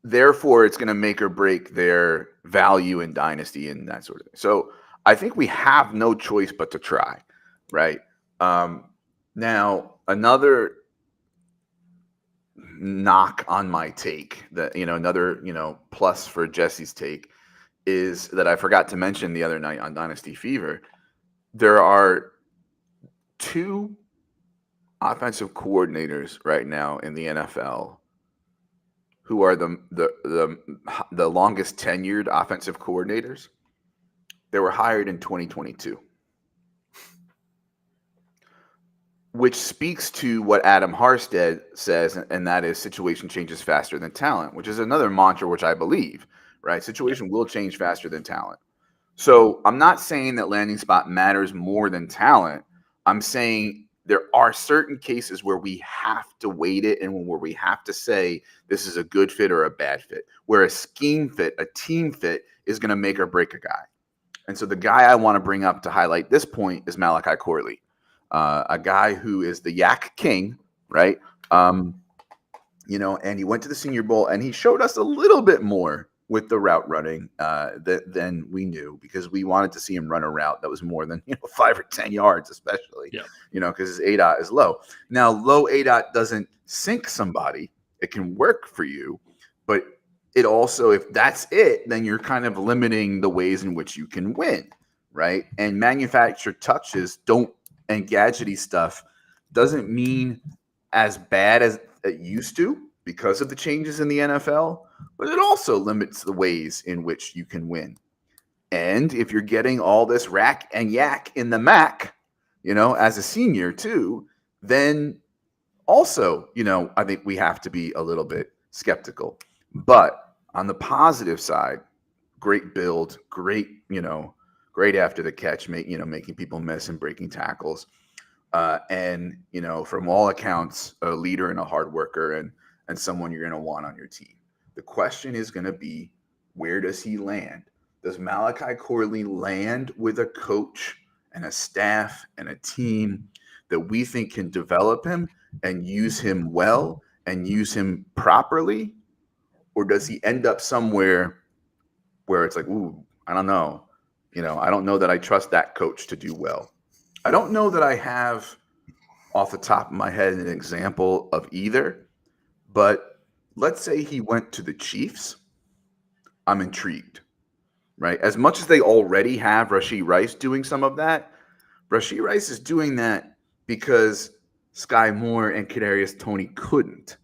therefore, it's going to make or break their value in Dynasty and that sort of thing. So I think we have no choice but to try, right? Now, another knock on my take, that another plus for Jesse's take, is that I forgot to mention the other night on Dynasty Fever. There are 2 offensive coordinators right now in the NFL who are the longest tenured offensive coordinators. They were hired in 2022. Which speaks to what Adam Harstead says, and that is situation changes faster than talent, which is another mantra which I believe, right? Situation will change faster than talent. So I'm not saying that landing spot matters more than talent. I'm saying there are certain cases where we have to weight it and where we have to say this is a good fit or a bad fit, where a scheme fit, a team fit is going to make or break a guy. And so the guy I want to bring up to highlight this point is Malachi Corley. A guy who is the Yak King, right? And he went to the Senior Bowl and he showed us a little bit more with the route running than we knew, because we wanted to see him run a route that was more than 5 or 10 yards, especially, because his ADOT is low. Now, low ADOT doesn't sink somebody. It can work for you, but it also, if that's it, then you're kind of limiting the ways in which you can win, right? And manufactured touches and gadgety stuff doesn't mean as bad as it used to because of the changes in the NFL, but it also limits the ways in which you can win. And if you're getting all this rack and yak in the MAC, as a senior too, then also, I think we have to be a little bit skeptical. But on the positive side, great build, great after the catch, making people miss and breaking tackles. And from all accounts, a leader and a hard worker and someone you're going to want on your team. The question is going to be, where does he land? Does Malachi Corley land with a coach and a staff and a team that we think can develop him and use him well and use him properly? Or does he end up somewhere where it's like, ooh, I don't know. I don't know that I trust that coach to do well. I don't know that I have off the top of my head an example of either, but let's say he went to the Chiefs. I'm intrigued, right? As much as they already have Rashee Rice doing some of that, Rashee Rice is doing that because Sky Moore and Kadarius Toney couldn't.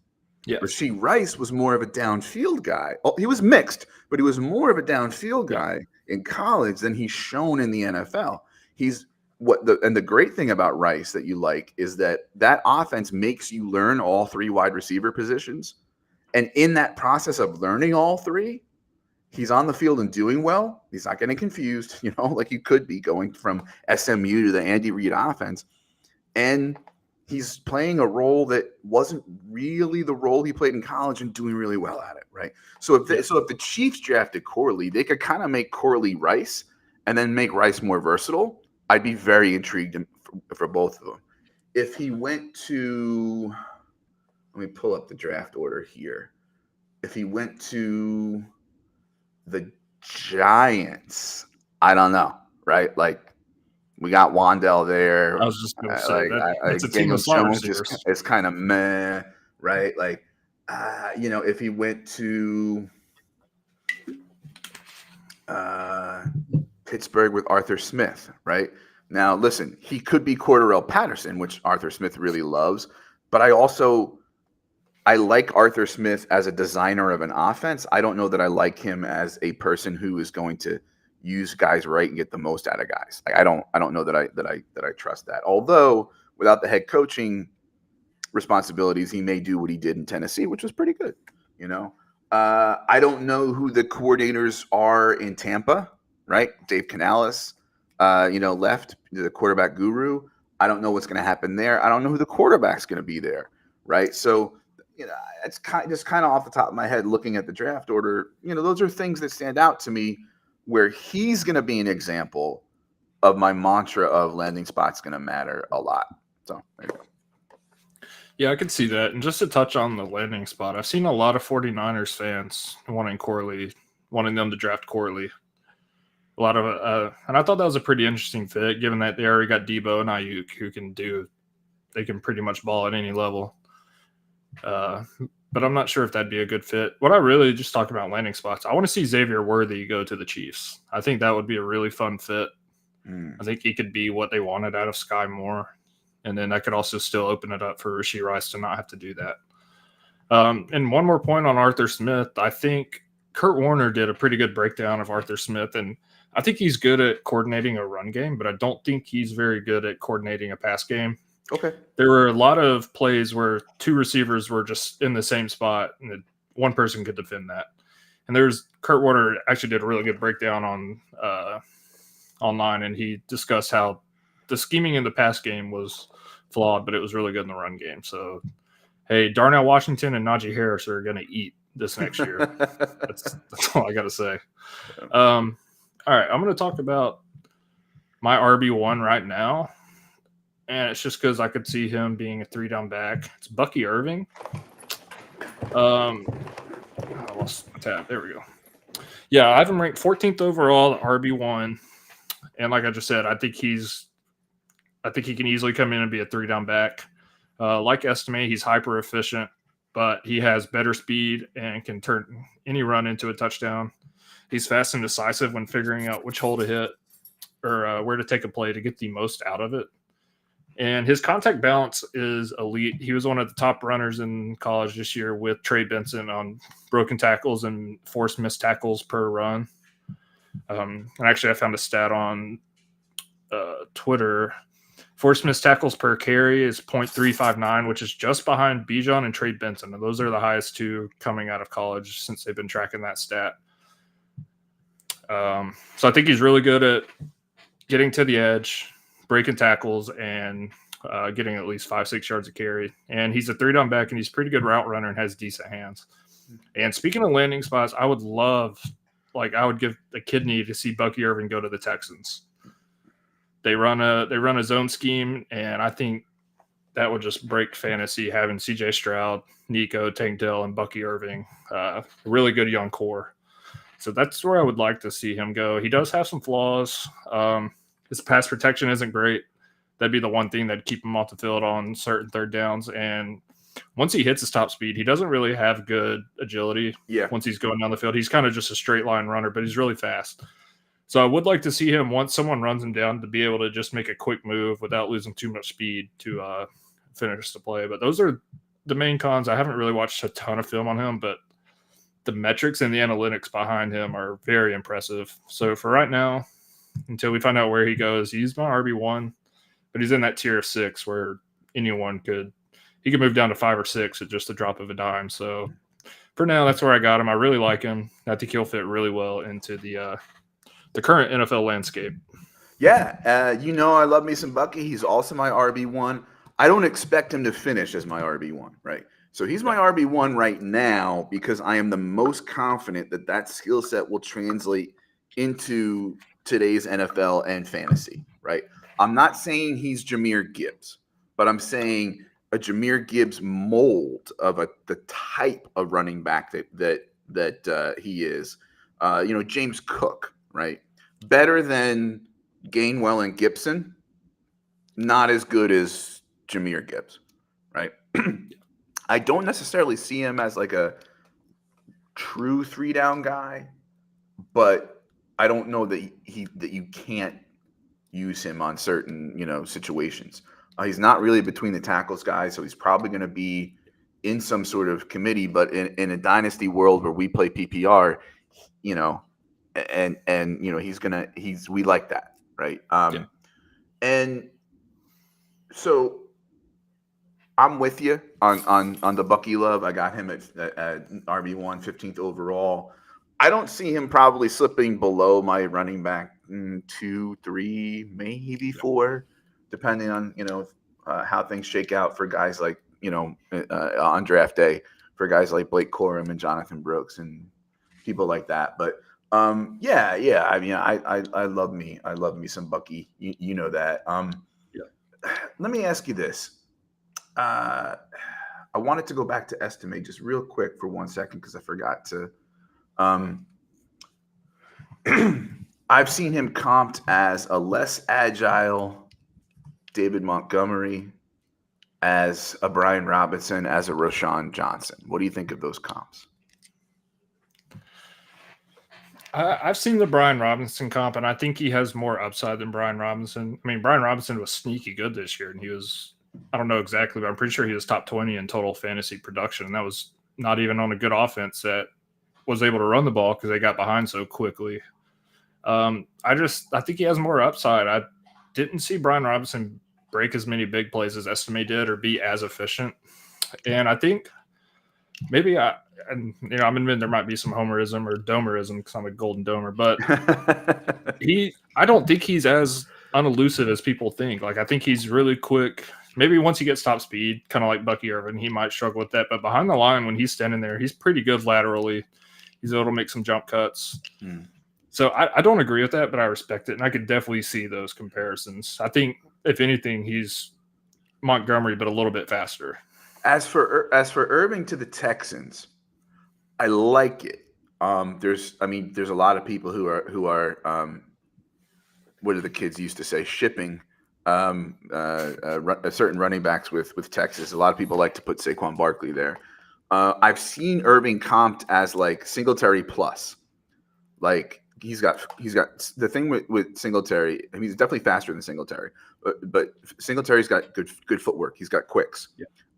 Yes. Rashee Rice was more of a downfield guy. Oh, he was mixed, but he was more of a downfield guy in college than he's shown in the NFL. The great thing about Rice that you like is that offense makes you learn all 3 wide receiver positions. And in that process of learning all 3, he's on the field and doing well. He's not getting confused, like he could be going from SMU to the Andy Reid offense. And he's playing a role that wasn't really the role he played in college and doing really well at it, right? So if the Chiefs drafted Corley, they could kind of make Corley Rice and then make Rice more versatile. I'd be very intrigued for both of them. If he went to, let me pull up the draft order here. If he went to the Giants, I don't know, right? Like, we got Wandell there. I was just going to say that's a team of slot receivers. It's kind of meh, right? Like, if he went to Pittsburgh with Arthur Smith, right? Now, listen, he could be Cordarrelle Patterson, which Arthur Smith really loves, but I like Arthur Smith as a designer of an offense. I don't know that I like him as a person who is going to use guys right and get the most out of guys. Like, I don't know that I trust that. Although without the head coaching responsibilities, he may do what he did in Tennessee, which was pretty good. I don't know who the coordinators are in Tampa, right? Dave Canales, left, the quarterback guru. I don't know what's going to happen there. I don't know who the quarterback's going to be there, right? So, it's kind of off the top of my head looking at the draft order. Those are things that stand out to me, where he's going to be an example of my mantra of landing spots going to matter a lot. So there you go. Yeah, I can see that. And just to touch on the landing spot, I've seen a lot of 49ers fans wanting them to draft Corley. A lot of and I thought that was a pretty interesting fit, given that they already got Debo and Ayuk, who they can pretty much ball at any level. But I'm not sure if that'd be a good fit. What I really just talked about landing spots, I want to see Xavier Worthy go to the Chiefs. I think that would be a really fun fit. I think he could be what they wanted out of Sky Moore. And then that could also still open it up for Rashee Rice to not have to do that. And one more point on Arthur Smith. I think Kurt Warner did a pretty good breakdown of Arthur Smith. And I think he's good at coordinating a run game, but I don't think he's very good at coordinating a pass game. Okay. There were a lot of plays where 2 receivers were just in the same spot, and one person could defend that. And Kurt Warner actually did a really good breakdown on online, and he discussed how the scheming in the pass game was flawed, but it was really good in the run game. So, hey, Darnell Washington and Najee Harris are going to eat this next year. That's all I got to say. All right, I'm going to talk about my RB1 right now. And it's just because I could see him being a 3-down back. It's Bucky Irving. I lost my tab. There we go. Yeah, I have him ranked 14th overall, RB1. And like I just said, I think he can easily come in and be a 3-down back. Like Estime, he's hyper efficient, but he has better speed and can turn any run into a touchdown. He's fast and decisive when figuring out which hole to hit or where to take a play to get the most out of it. And his contact balance is elite. He was one of the top runners in college this year with Trey Benson on broken tackles and forced missed tackles per run. And actually, I found a stat on Twitter. Forced missed tackles per carry is 0.359, which is just behind Bijan and Trey Benson. And those are the highest 2 coming out of college since they've been tracking that stat. So I think he's really good at getting to the edge, breaking tackles, and getting at least 5-6 yards of carry. And he's a 3-down back, and he's a pretty good route runner and has decent hands. And speaking of landing spots, I would give a kidney to see Bucky Irving go to the Texans. They run a zone scheme, and I think that would just break fantasy, having CJ Stroud, Nico, Tank Dell, and Bucky Irving. A really good young core. So that's where I would like to see him go. He does have some flaws. His pass protection isn't great. That'd be the one thing that'd keep him off the field on certain 3rd downs. And once he hits his top speed, he doesn't really have good agility. Yeah. Once he's going down the field, he's kind of just a straight line runner, but he's really fast. So I would like to see him, once someone runs him down, to be able to just make a quick move without losing too much speed to finish the play. But those are the main cons, I haven't really watched a ton of film on him, but the metrics and the analytics behind him are very impressive. So for right now, until we find out where he goes, he's my RB1, but he's in that tier of 6 where anyone could move down to 5 or 6 at just the drop of a dime. So for now, that's where I got him. I really like him. I think he'll fit really well into the current NFL landscape. Yeah, I love me some Bucky. He's also my RB1. I don't expect him to finish as my RB1, right? So he's my RB1 right now because I am the most confident that skill set will translate into today's NFL and fantasy, right? I'm not saying he's Jahmyr Gibbs, but I'm saying a Jahmyr Gibbs mold of the type of running back that he is. James Cook, right? Better than Gainwell and Gibson, not as good as Jahmyr Gibbs, right? I don't necessarily see him as like a true 3-down guy, but I don't know that you can't use him on certain situations. He's not really between the tackles guy, so he's probably going to be in some sort of committee. But in a dynasty world where we play PPR, we like that, right? And so I'm with you on the Bucky love. I got him at RB1, 15th overall. I don't see him probably slipping below my running back 2, 3, maybe 4, depending on how things shake out for guys like on draft day, for guys like Blake Corum and Jonathan Brooks and people like that. But I mean, I love me some Bucky. You know that. Let me ask you this. I wanted to go back to Estimate just real quick for 1 second because I forgot to. I've seen him comped as a less agile David Montgomery, as a Brian Robinson, as a Rashawn Johnson. What do you think of those comps? I've seen the Brian Robinson comp, and I think he has more upside than Brian Robinson. I mean, Brian Robinson was sneaky good this year, and he was, I don't know exactly, but I'm pretty sure he was top 20 in total fantasy production. And that was not even on a good offense that was able to run the ball because they got behind so quickly. I think he has more upside. I didn't see Brian Robinson break as many big plays as Estimate did or be as efficient. And I think maybe I'm admitting there might be some homerism or domerism because I'm a golden domer, but I don't think he's as unelusive as people think. Like, I think he's really quick. Maybe once he gets top speed, kind of like Bucky Irvin, he might struggle with that. But behind the line, when he's standing there, he's pretty good laterally. He's able to make some jump cuts. So I don't agree with that, but I respect it. And I could definitely see those comparisons. I think, if anything, he's Montgomery, but a little bit faster. As for Irving to the Texans, I like it. There's a lot of people who are what do the kids used to say, shipping certain running backs with Texas. A lot of people like to put Saquon Barkley there. I've seen Irving comped as like Singletary plus. Like he's got the thing with Singletary. I mean, he's definitely faster than Singletary, but Singletary's got good footwork. He's got quicks,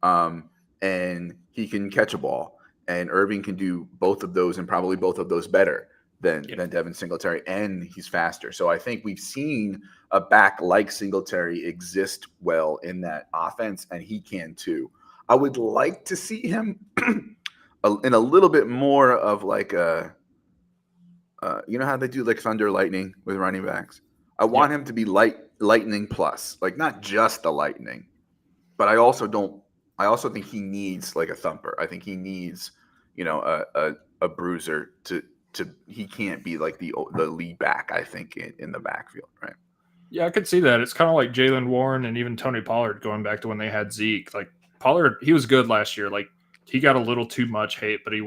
and he can catch a ball. And Irving can do both of those, and probably both of those better than Devin Singletary, and he's faster. So I think we've seen a back like Singletary exist well in that offense, and he can too. I would like to see him in a little bit more of like a, you know how they do like Thunder Lightning with running backs? I want him to be Lightning plus, like not just the Lightning, but I also think he needs like a thumper. I think he needs, a bruiser to he can't be like the lead back, I think, in the backfield, right? Yeah, I could see that. It's kind of like Jaylen Warren and even Tony Pollard going back to when they had Zeke. Like Pollard, he was good last year. Like he got a little too much hate, but he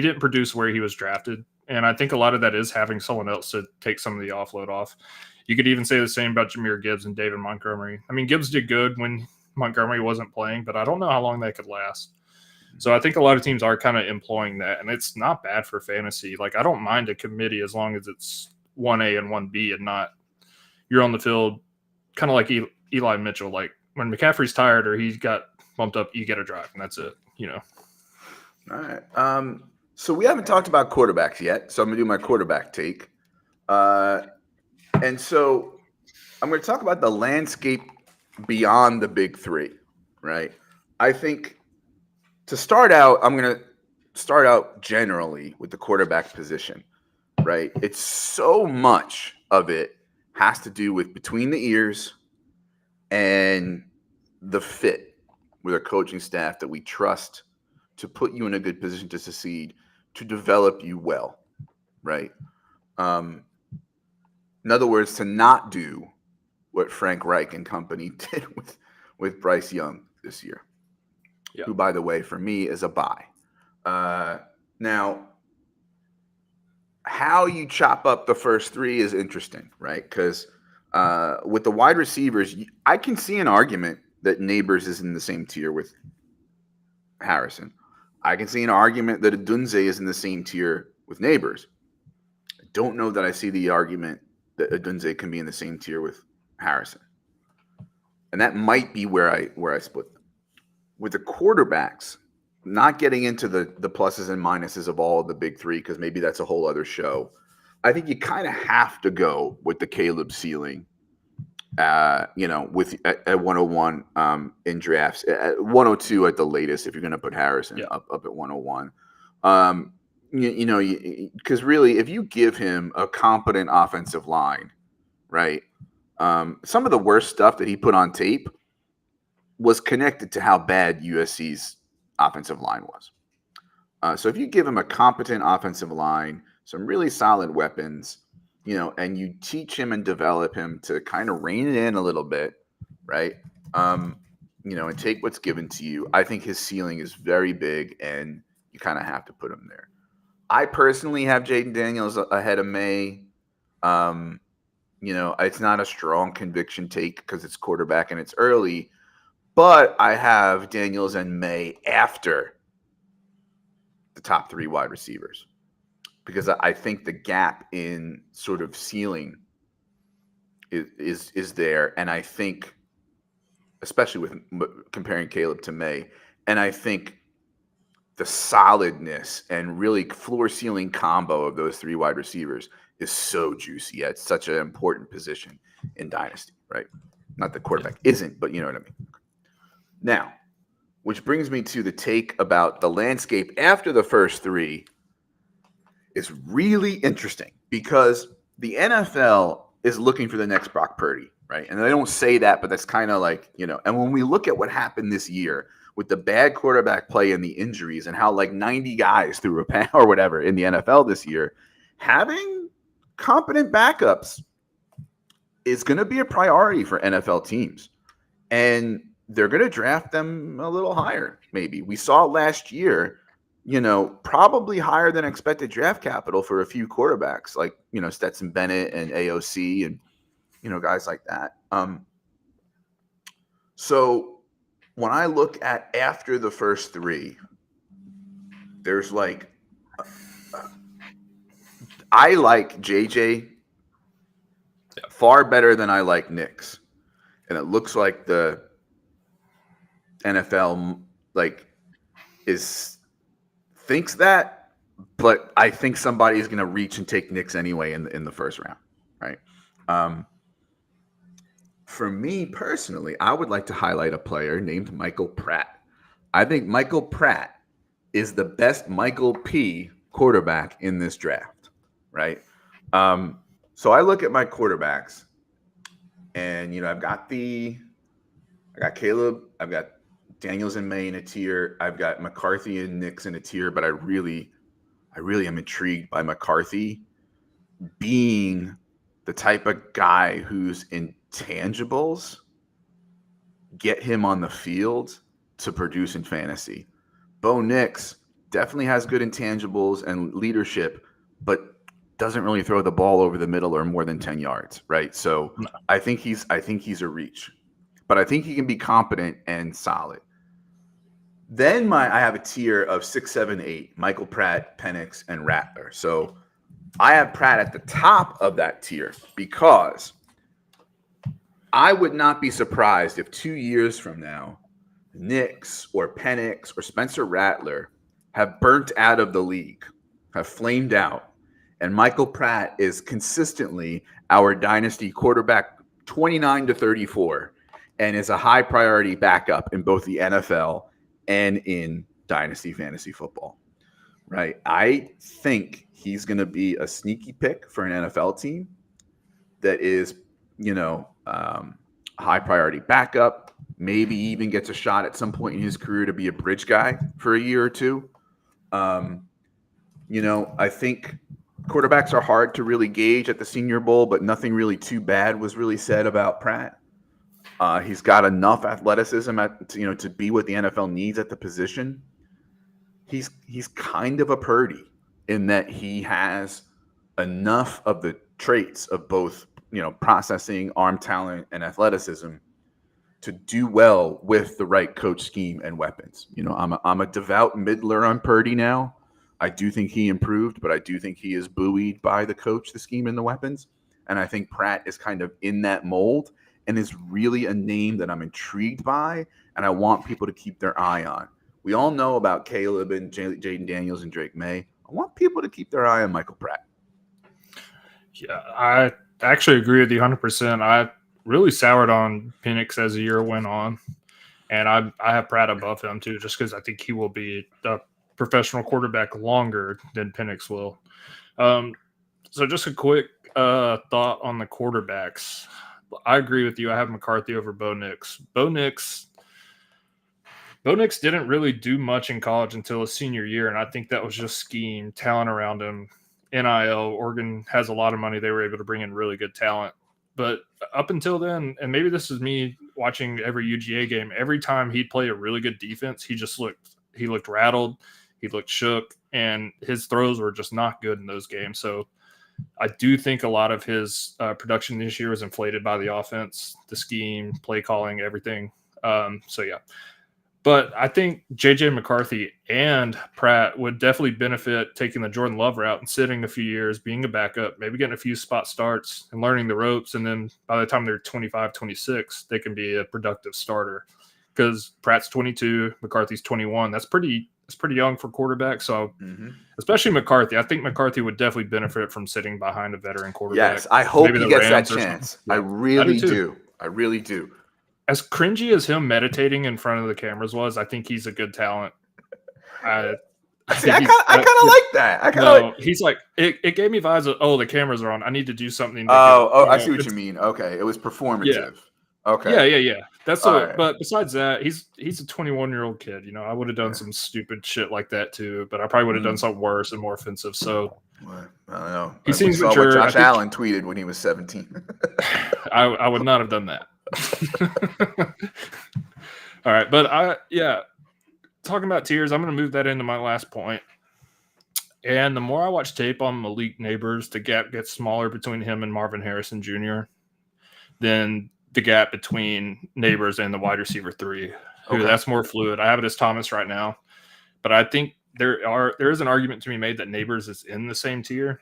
didn't produce where he was drafted. And I think a lot of that is having someone else to take some of the offload off. You could even say the same about Jahmyr Gibbs and David Montgomery. I mean, Gibbs did good when Montgomery wasn't playing, but I don't know how long that could last. So I think a lot of teams are kind of employing that, and it's not bad for fantasy. Like I don't mind a committee as long as it's 1A and 1B and not you're on the field kind of like Eli Mitchell. Like when McCaffrey's tired or he's got bumped up, you get a drive, and that's it. All right. So we haven't talked about quarterbacks yet, so I'm gonna do my quarterback take. And so I'm going to talk about the landscape beyond the big three, right? I think to start out, I'm going to start out generally with the quarterback position, right? It's so much of it has to do with between the ears and the fit with our coaching staff that we trust to put you in a good position to succeed, to develop you well, right? In other words, to not do what Frank Reich and company did with Bryce Young this year, who, by the way, for me is a buy. Now, how you chop up the first three is interesting, right? Because with the wide receivers, I can see an argument that Neighbors is in the same tier with Harrison. I can see an argument that Odunze is in the same tier with Neighbors. I don't know that I see the argument that Odunze can be in the same tier with Harrison. And that might be where I split them. With the quarterbacks, not getting into the pluses and minuses of all of the big three, because maybe that's a whole other show. I think you kind of have to go with the Caleb ceiling, with at 101 in drafts, at 102 at the latest if you're going to put Harrison up at 101. Because really, if you give him a competent offensive line, right, some of the worst stuff that he put on tape was connected to how bad USC's offensive line was. So if you give him a competent offensive line, some really solid weapons, and you teach him and develop him to kind of rein it in a little bit, right, and take what's given to you, I think his ceiling is very big, and you kind of have to put him there. I personally have Jaden Daniels ahead of May. It's not a strong conviction take because it's quarterback and it's early, but I have Daniels and May after the top three wide receivers because I think the gap in sort of ceiling is there, and I think, especially with comparing Caleb to May, and I think the solidness and really floor ceiling combo of those three wide receivers is so juicy. It's such an important position in Dynasty, right? Not that quarterback isn't, but you know what I mean. Now, which brings me to the take about the landscape after the first three is really interesting because the NFL is looking for the next Brock Purdy, right? And they don't say that, but that's kind of like, and when we look at what happened this year with the bad quarterback play and the injuries and how like 90 guys threw a pass or whatever in the NFL this year, having competent backups is going to be a priority for NFL teams. And they're going to draft them a little higher, maybe. We saw last year, probably higher than expected draft capital for a few quarterbacks like, Stetson Bennett and AOC and, guys like that. So when I look at after the first three, there's like, I like JJ far better than I like Knicks. And it looks like the NFL thinks that, but I think somebody is going to reach and take Knicks anyway in the first round, right? For me personally, I would like to highlight a player named Michael Pratt. I think Michael Pratt is the best Michael P. quarterback in this draft, right? So I look at my quarterbacks, and I got Caleb, I've got Daniels and May in a tier, I've got McCarthy and Nix in a tier, but I really am intrigued by McCarthy being the type of guy whose intangibles get him on the field to produce in fantasy. Bo Nix definitely has good intangibles and leadership, but doesn't really throw the ball over the middle or more than 10 yards, right? So no. I think he's a reach, but I think he can be competent and solid. Then I have a tier of 6, 7, 8, Michael Pratt, Penix, and Rattler. So I have Pratt at the top of that tier because I would not be surprised if 2 years from now, Nix or Penix or Spencer Rattler have burnt out of the league, have flamed out, and Michael Pratt is consistently our dynasty quarterback 29 to 34 and is a high priority backup in both the NFL and in Dynasty Fantasy Football, right? I think he's going to be a sneaky pick for an NFL team that is, high priority backup, maybe even gets a shot at some point in his career to be a bridge guy for a year or two. I think quarterbacks are hard to really gauge at the Senior Bowl, but nothing really too bad was really said about Pratt. He's got enough athleticism to be what the NFL needs at the position. He's kind of a Purdy in that he has enough of the traits of both, processing, arm talent, and athleticism to do well with the right coach scheme and weapons. I'm a devout middler on Purdy now. I do think he improved, but I do think he is buoyed by the coach, the scheme, and the weapons. And I think Pratt is kind of in that mold and is really a name that I'm intrigued by and I want people to keep their eye on. We all know about Caleb and Jaden Daniels and Drake May. I want people to keep their eye on Michael Pratt. Yeah, I actually agree with you 100%. I really soured on Penix as the year went on, and I have Pratt above him too, just because I think he will be a professional quarterback longer than Penix will. So just a quick thought on the quarterbacks. I agree with you. I have McCarthy over Bo Nix. Bo Nix didn't really do much in college until his senior year, and I think that was just scheme, talent around him. NIL, Oregon has a lot of money. They were able to bring in really good talent. But up until then, and maybe this is me watching every UGA game, every time he'd play a really good defense, he looked rattled, he looked shook, and his throws were just not good in those games. So I do think a lot of his production this year was inflated by the offense, the scheme, play calling, everything. Yeah. But I think J.J. McCarthy and Pratt would definitely benefit taking the Jordan Love route and sitting a few years, being a backup, maybe getting a few spot starts and learning the ropes. And then by the time they're 25, 26, they can be a productive starter. Because Pratt's 22, McCarthy's 21. That's pretty young for quarterback. So especially McCarthy, I think McCarthy would definitely benefit from sitting behind a veteran quarterback. Yes, I hope he gets that chance. Yeah, I really do. I really do. As cringy as him meditating in front of the cameras was, I think he's a good talent. I kind of like that. He's like, it gave me vibes of, the cameras are on. I need to do something. I see what you mean. Okay, it was performative. Yeah. Okay. Yeah. That's right. But besides that, he's a 21-year-old kid. I would have done some stupid shit like that too, but I probably would have done something worse and more offensive. So I don't know. He seems mature. What Josh Allen tweeted when he was 17. I would not have done that. All right, but talking about tiers, I'm going to move that into my last point. And the more I watch tape on Malik Neighbors, the gap gets smaller between him and Marvin Harrison Jr. than the gap between Neighbors and the wide receiver 3. That's more fluid. I have it as Thomas right now, but I think there is an argument to be made that Neighbors is in the same tier.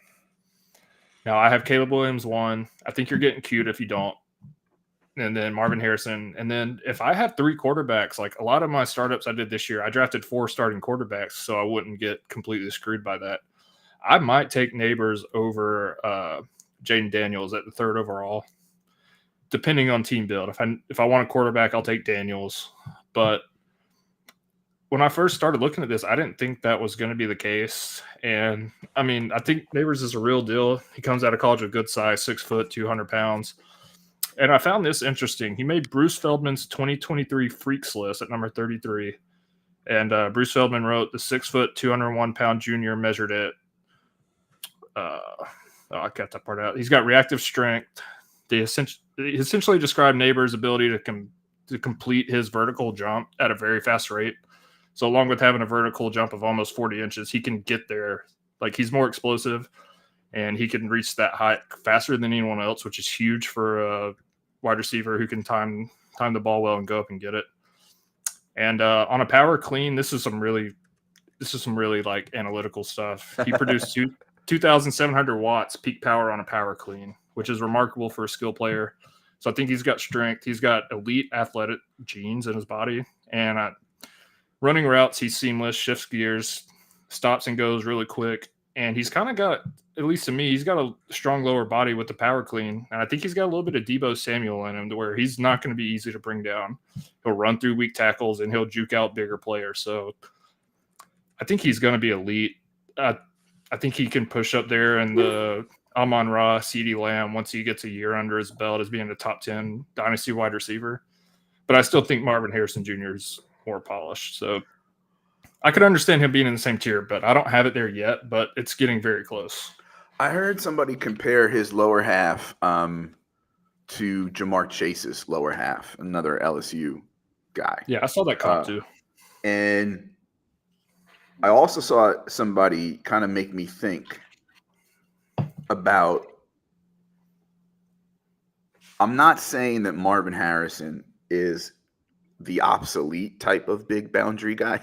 Now I have Caleb Williams 1. I think you're getting cute if you don't. And then Marvin Harrison. And then if I have 3 quarterbacks, like a lot of my startups I did this year, I drafted 4 starting quarterbacks so I wouldn't get completely screwed by that. I might take Neighbors over Jaden Daniels at the 3rd overall, depending on team build. If I want a quarterback, I'll take Daniels. But when I first started looking at this, I didn't think that was going to be the case. And I mean, I think Neighbors is a real deal. He comes out of college with good size, 6 foot, 200 pounds. And I found this interesting. He made Bruce Feldman's 2023 Freaks list at number 33. And Bruce Feldman wrote the 6 foot, 201 pound junior measured at, I got that part out. He's got reactive strength. They essentially describe Neighbors' ability to complete his vertical jump at a very fast rate. So along with having a vertical jump of almost 40 inches, he can get there. Like, he's more explosive. And he can reach that height faster than anyone else, which is huge for a wide receiver who can time the ball well and go up and get it. And on a power clean, this is some really like analytical stuff. He produced 2,700 watts peak power on a power clean, which is remarkable for a skill player. So I think he's got strength. He's got elite athletic genes in his body, And running routes, he's seamless, shifts gears, stops and goes really quick. And he's kind of got, at least to me, he's got a strong lower body with the power clean. And I think he's got a little bit of Deebo Samuel in him to where he's not going to be easy to bring down. He'll run through weak tackles and he'll juke out bigger players. So I think he's going to be elite. I think he can push up there in the Amon-Ra, CeeDee Lamb once he gets a year under his belt as being a top 10 dynasty wide receiver. But I still think Marvin Harrison Jr. is more polished. So I could understand him being in the same tier, but I don't have it there yet, but it's getting very close. I heard somebody compare his lower half to Jamar Chase's lower half, another LSU guy. Yeah, I saw that comp too. And I also saw somebody kind of make me think about, I'm not saying that Marvin Harrison is the obsolete type of big boundary guy.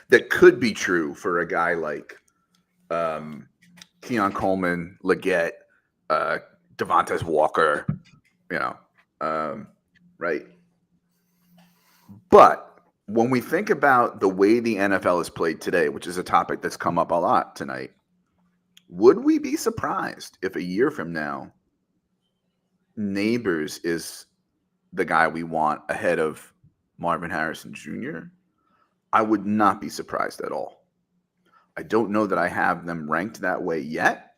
That could be true for a guy like Keon Coleman, Leggett, Devontae Walker, right? But when we think about the way the NFL is played today, which is a topic that's come up a lot tonight, would we be surprised if a year from now, Neighbors is the guy we want ahead of Marvin Harrison Jr.? I would not be surprised at all. I don't know that I have them ranked that way yet,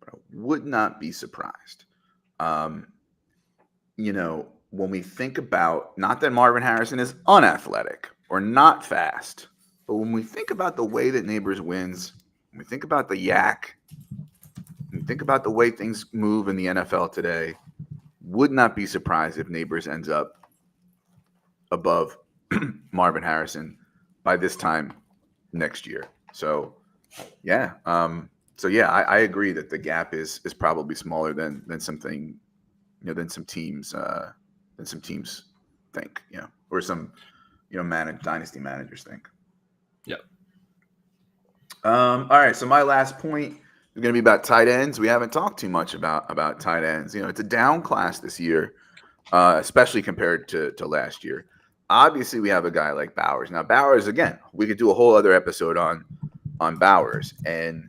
but I would not be surprised. When we think about, not that Marvin Harrison is unathletic or not fast, but when we think about the way that Neighbors wins, when we think about the yak, when we think about the way things move in the NFL today, would not be surprised if Neighbors ends up above Marvin Harrison by this time next year. So, yeah. I agree that the gap is probably smaller than something, than some teams think, or some, dynasty managers think. Yep. All right. So my last point is going to be about tight ends. We haven't talked too much about tight ends. It's a down class this year, especially compared to last year. Obviously, we have a guy like Bowers. Now, Bowers, again, we could do a whole other episode on Bowers. And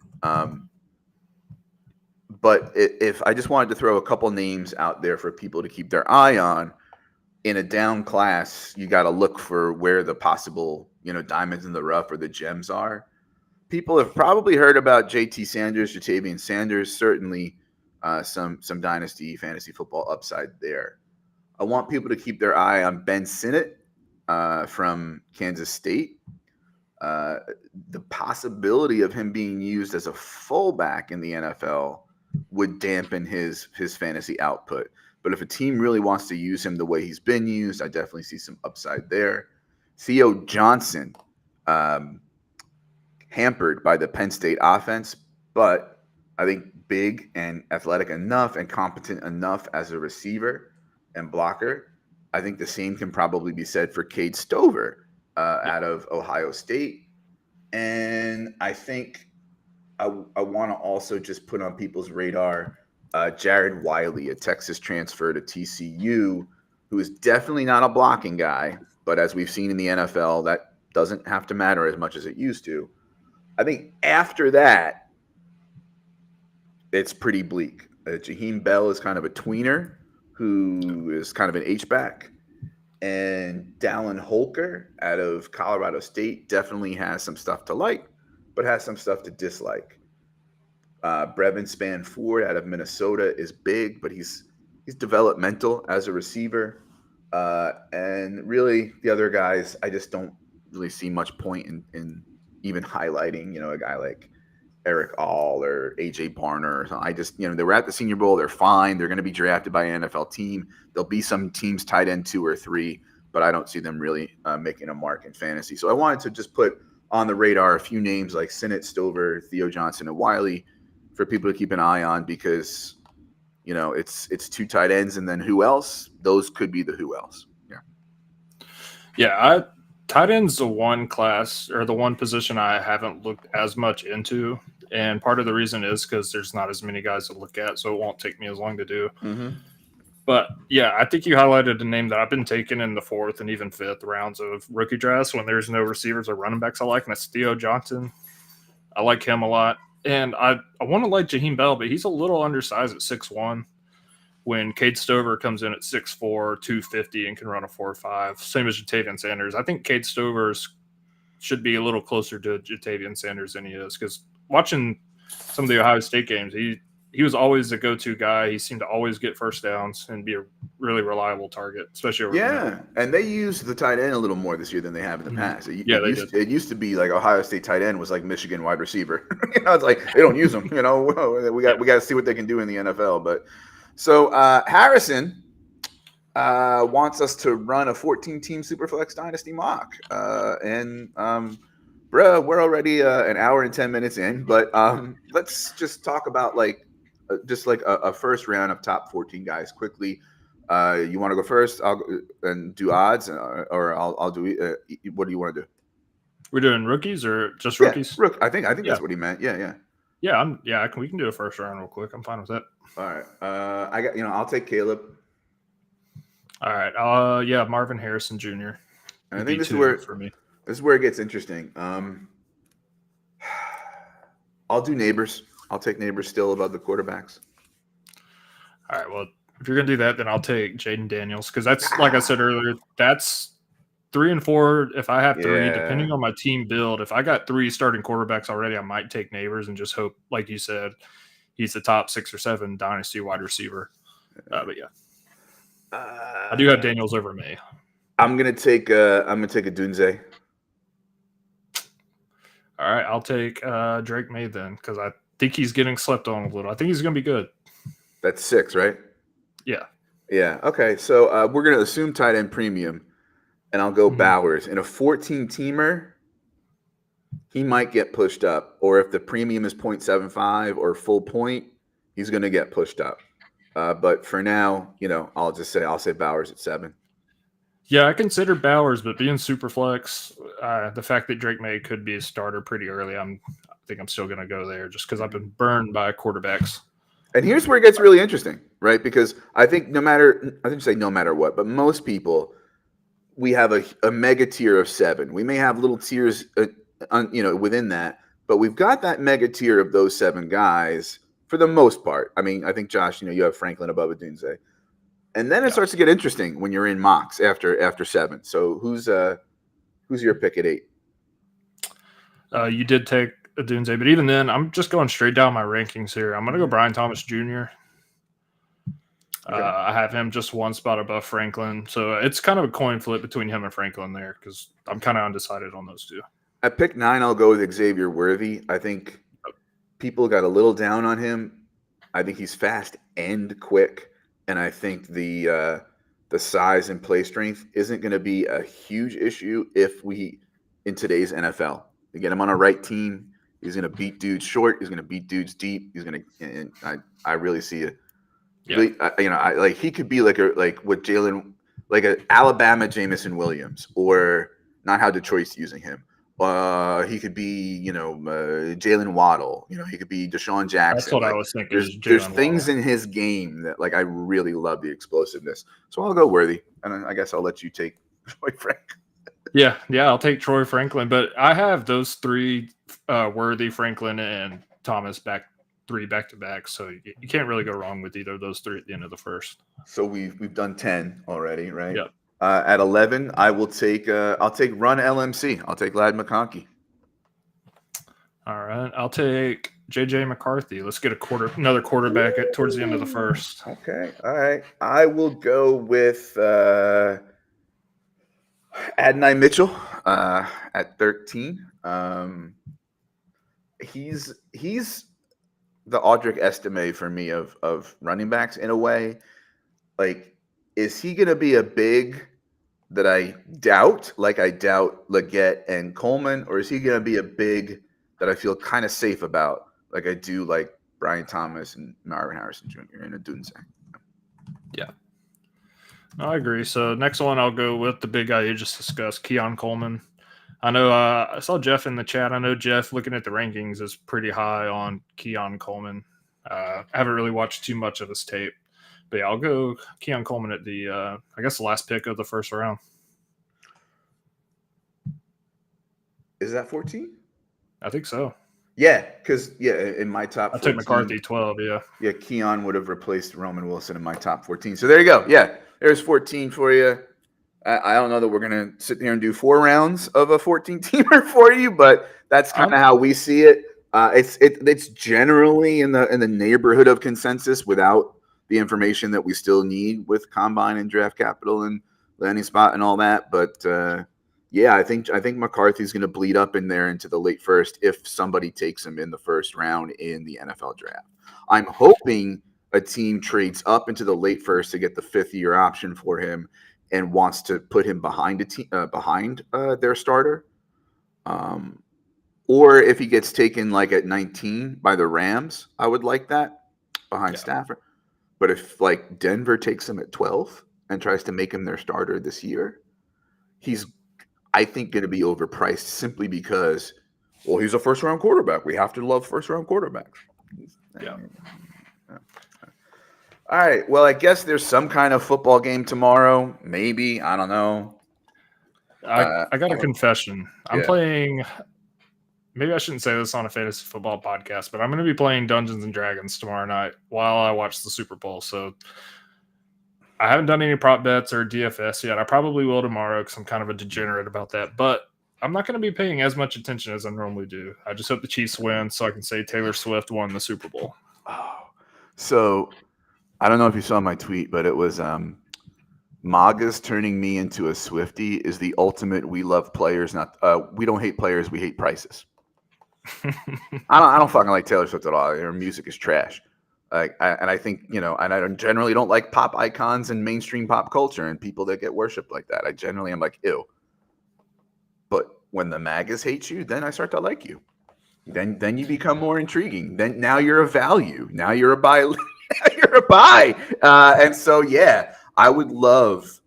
but if I just wanted to throw a couple names out there for people to keep their eye on, in a down class, you got to look for where the possible, diamonds in the rough or the gems are. People have probably heard about JT Sanders, Jatavian Sanders, certainly some dynasty fantasy football upside there. I want people to keep their eye on Ben Sinnott from Kansas State. The possibility of him being used as a fullback in the NFL would dampen his fantasy output. But if a team really wants to use him the way he's been used, I definitely see some upside there. Theo Johnson, hampered by the Penn State offense, but I think big and athletic enough and competent enough as a receiver and blocker. I think the same can probably be said for Cade Stover out of Ohio State. And I think I want to also just put on people's radar Jared Wiley, a Texas transfer to TCU, who is definitely not a blocking guy, but as we've seen in the NFL, that doesn't have to matter as much as it used to. I think after that, it's pretty bleak. Jaheim Bell is kind of a tweener who is kind of an H-back. And Dallin Holker out of Colorado State definitely has some stuff to like, but has some stuff to dislike. Brevin Spann-Ford out of Minnesota is big, but he's developmental as a receiver. And really, the other guys, I just don't really see much point in even highlighting, a guy like Eric All or AJ Barner or something. I just, they were at the Senior Bowl. They're fine. They're going to be drafted by an NFL team. There'll be some teams tight end 2 or 3, but I don't see them really making a mark in fantasy. So I wanted to just put on the radar a few names like Sinnott, Stover, Theo Johnson, and Wiley for people to keep an eye on because, it's 2 tight ends. And then who else? Those could be the who else. Yeah. Yeah. Tight end's the one class or the one position I haven't looked as much into. And part of the reason is because there's not as many guys to look at, so it won't take me as long to do. Mm-hmm. But yeah, I think you highlighted a name that I've been taking in the 4th and even 5th rounds of rookie drafts when there's no receivers or running backs I like, and that's Theo Johnson. I like him a lot. And I want to like Jaheim Bell, but he's a little undersized at 6'1", when Cade Stover comes in at 6'4", 250, and can run a 4.5. Same as Jatavian Sanders. I think Cade Stover should be a little closer to Jatavian Sanders than he is, because watching some of the Ohio State games, he was always the go-to guy. He seemed to always get first downs and be a really reliable target, especially over the middle. And they used the tight end a little more this year than they have in the past. It used to be like Ohio State tight end was like Michigan wide receiver. It's like they don't use them. We got to see what they can do in the NFL. But so Harrison wants us to run a 14-team Superflex Dynasty mock, bro, we're already an hour and 10 minutes in, but let's just talk about a first round of top 14 guys quickly. You want to go first? I'll go and do odds, or I'll do. What do you want to do? We're doing rookies or just rookies? I think that's what he meant. Yeah. We can do a first round real quick. I'm fine with that. All right. I'll take Caleb. All right. Marvin Harrison Jr. And I think this is where it gets interesting. I'll do Neighbors. I'll take Neighbors still above the quarterbacks. All right. Well, if you're gonna do that, then I'll take Jaden Daniels, because that's, like I said earlier, that's 3 and 4. If I have 3, depending on my team build, if I got 3 starting quarterbacks already, I might take Neighbors and just hope, like you said, he's the top 6 or 7 dynasty wide receiver. But yeah, I do have Daniels over May. I'm gonna take a Dunze. All right, I'll take Drake May then, because I think he's getting slept on a little. I think he's gonna be good. That's 6, right? Yeah. Okay, so we're gonna assume tight end premium, and I'll go Bowers. In a 14-teamer, he might get pushed up, or if the premium is 0.75 or full point, he's gonna get pushed up. But for now, I'll say Bowers at 7. Yeah, I consider Bowers, but being super flex, the fact that Drake May could be a starter pretty early, I think I'm still going to go there just because I've been burned by quarterbacks. And here's where it gets really interesting, right? Because I think no matter what, but most people, we have a mega tier of 7. We may have little tiers, within that, but we've got that mega tier of those 7 guys for the most part. I mean, I think Josh, you have Franklin above Adunze. And then it starts to get interesting when you're in mocks after 7. So who's your pick at 8? You did take Adunze, but even then, I'm just going straight down my rankings here. I'm going to go Brian Thomas Jr. Okay. I have him just 1 spot above Franklin. So it's kind of a coin flip between him and Franklin there, because I'm kind of undecided on those 2. At pick 9, I'll go with Xavier Worthy. I think people got a little down on him. I think he's fast and quick. And I think the size and play strength isn't going to be a huge issue in today's NFL. You get him on a right team, he's going to beat dudes short. He's going to beat dudes deep. He's going to. And I really see it. Yeah. Really, he could be like an Alabama Jamison Williams, or not how Detroit's using him. He could be, Jalen Waddle. He could be Deshaun Jackson. That's what I was thinking. There's things in his game that, I really love the explosiveness. So I'll go Worthy, and I guess I'll let you take Troy Franklin. Yeah, I'll take Troy Franklin. But I have those 3, Worthy, Franklin, and Thomas three back to back. So you can't really go wrong with either of those 3 at the end of the first. So we've done 10 already, right? Yep. At 11, I'll take Run LMC. I'll take Ladd McConkey. All right, I'll take JJ McCarthy. Let's get another quarterback towards the end of the first. Okay, all right. I will go with Adonai Mitchell at 13. He's the Audric Estime for me of running backs in a way. Is he going to be a big that I doubt, like I doubt Leggett and Coleman, or is he going to be a big that I feel kind of safe about, like I do like Brian Thomas and Marvin Harrison Jr. and Adunze? Yeah. No, I agree. So next one, I'll go with the big guy you just discussed, Keon Coleman. I know I saw Jeff in the chat. I know Jeff, looking at the rankings, is pretty high on Keon Coleman. I haven't really watched too much of his tape, But yeah, I'll go Keon Coleman at the I guess the last pick of the first round. Is that 14? I think so. Yeah, because in my top 14, I took McCarthy 12. Yeah. Yeah, Keon would have replaced Roman Wilson in my top 14. So there you go. Yeah, there's 14 for you. I don't know that we're gonna sit here and do 4 rounds of a 14-teamer for you, but that's kind of how we see it. It's generally in the neighborhood of consensus without the information that we still need with Combine and Draft Capital and landing spot and all that. But yeah, I think McCarthy's going to bleed up in there into the late first if somebody takes him in the first round in the NFL draft. I'm hoping a team trades up into the late first to get the 5th-year option for him and wants to put him behind their starter. Or if he gets taken like at 19 by the Rams, I would like that behind Stafford. But if like Denver takes him at 12 and tries to make him their starter this year, he's, I think, going to be overpriced simply because, well, he's a first-round quarterback. We have to love first-round quarterbacks. Yeah. All right. Well, I guess there's some kind of football game tomorrow. Maybe. I don't know. I got a confession. I'm playing. Maybe I shouldn't say this on a fantasy football podcast, but I'm going to be playing Dungeons and Dragons tomorrow night while I watch the Super Bowl. So I haven't done any prop bets or DFS yet. I probably will tomorrow because I'm kind of a degenerate about that. But I'm not going to be paying as much attention as I normally do. I just hope the Chiefs win so I can say Taylor Swift won the Super Bowl. Oh, so I don't know if you saw my tweet, but it was MAGA's turning me into a Swiftie is the ultimate. We love players, not we don't hate players. We hate prices. I don't fucking like Taylor Swift at all. Her music is trash. I think, and I generally don't like pop icons and mainstream pop culture and people that get worshipped like that. I generally am like, ew. But when the MAGAs hate you, then I start to like you. Then you become more intriguing. Then now you're a value. Now you're a buy. You're a buy. And so, yeah, I would love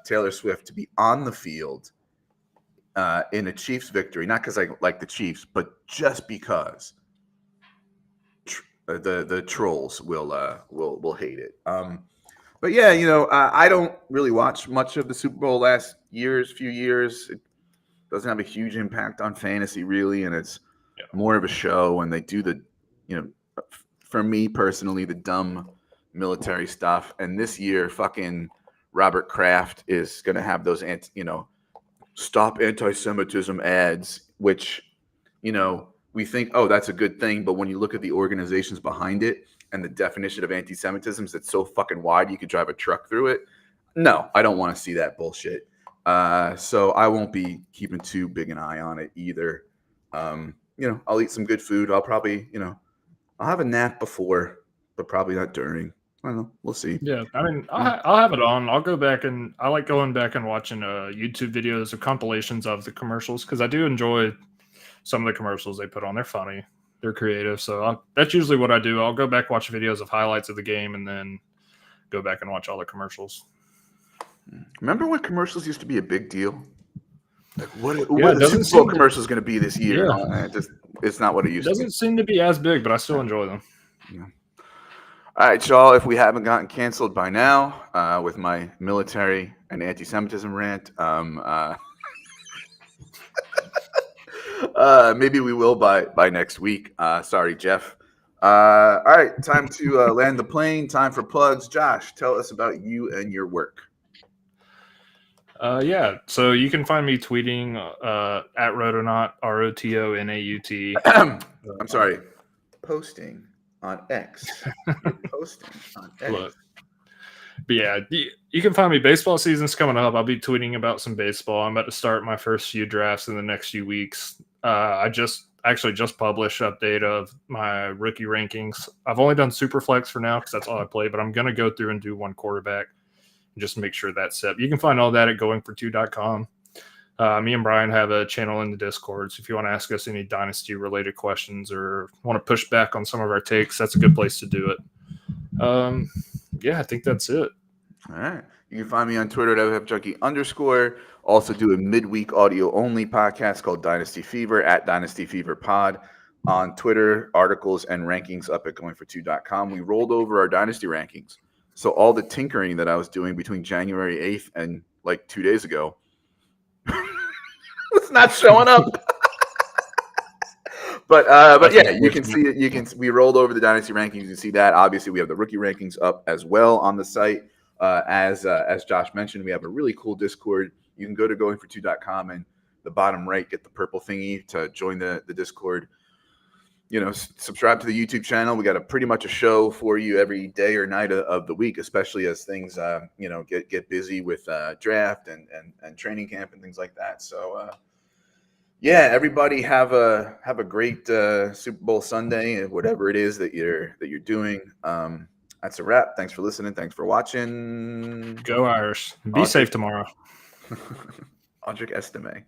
Taylor Swift to be on the field in a Chiefs victory. Not because I like the Chiefs, but just because the trolls will hate it. But yeah, I don't really watch much of the Super Bowl last few years. It doesn't have a huge impact on fantasy really, and it's more of a show. And they do the, for me personally, the dumb military stuff. And this year, fucking Robert Kraft is going to have those, stop anti-Semitism ads, which, we think, oh, that's a good thing. But when you look at the organizations behind it and the definition of anti-Semitism is it's so fucking wide you could drive a truck through it. No, I don't want to see that bullshit. So I won't be keeping too big an eye on it either. I'll eat some good food. I'll probably, I'll have a nap before, but probably not during. I don't know. We'll see. Yeah, I mean, I'll have it on. I'll go back and I like going back and watching YouTube videos or compilations of the commercials because I do enjoy some of the commercials they put on. They're funny. They're creative. So that's usually what I do. I'll go back, watch videos of highlights of the game, and then go back and watch all the commercials. Remember when commercials used to be a big deal? Like what the Super Bowl commercial is going to be this year? Yeah. It's not what it used to be. It doesn't seem to be as big, but I still enjoy them. Yeah. All right, y'all, if we haven't gotten canceled by now with my military and anti-Semitism rant, maybe we will by next week. Sorry, Jeff. All right, time to land the plane. Time for plugs. Josh, tell us about you and your work. Yeah, so you can find me tweeting at Rotonaut, ROTONAUT. I'm sorry, posting on X. You're posting on X. Look. But yeah, you can find me. Baseball season's coming up. I'll be tweeting about some baseball. I'm about to start my first few drafts in the next few weeks. I just published an update of my rookie rankings. I've only done Superflex for now because that's all I play, but I'm going to go through and do one quarterback and just make sure that's set. You can find all that at goingfor2.com. Me and Brian have a channel in the Discord, so if you want to ask us any Dynasty-related questions or want to push back on some of our takes, that's a good place to do it. Yeah, I think that's it. All right. You can find me on Twitter at WFJunkie_. Also do a midweek audio-only podcast called Dynasty Fever at Dynasty Fever Pod. on Twitter, articles, and rankings up at goingfor2.com. We rolled over our Dynasty rankings. So all the tinkering that I was doing between January 8th and like 2 days ago, it's not showing up. But yeah, you can see it. We rolled over the Dynasty rankings. You can see that. Obviously, we have the rookie rankings up as well on the site. As Josh mentioned, we have a really cool Discord. You can go to goingfor2.com and the bottom right, get the purple thingy to join the Discord. Subscribe to the YouTube channel. We got pretty much a show for you every day or night of the week, especially as things get busy with draft and training camp and things like that. So yeah, everybody have a great Super Bowl Sunday, whatever it is that you're doing. That's a wrap. Thanks for listening. Thanks for watching. Go Irish. Be safe tomorrow. Audric Estime.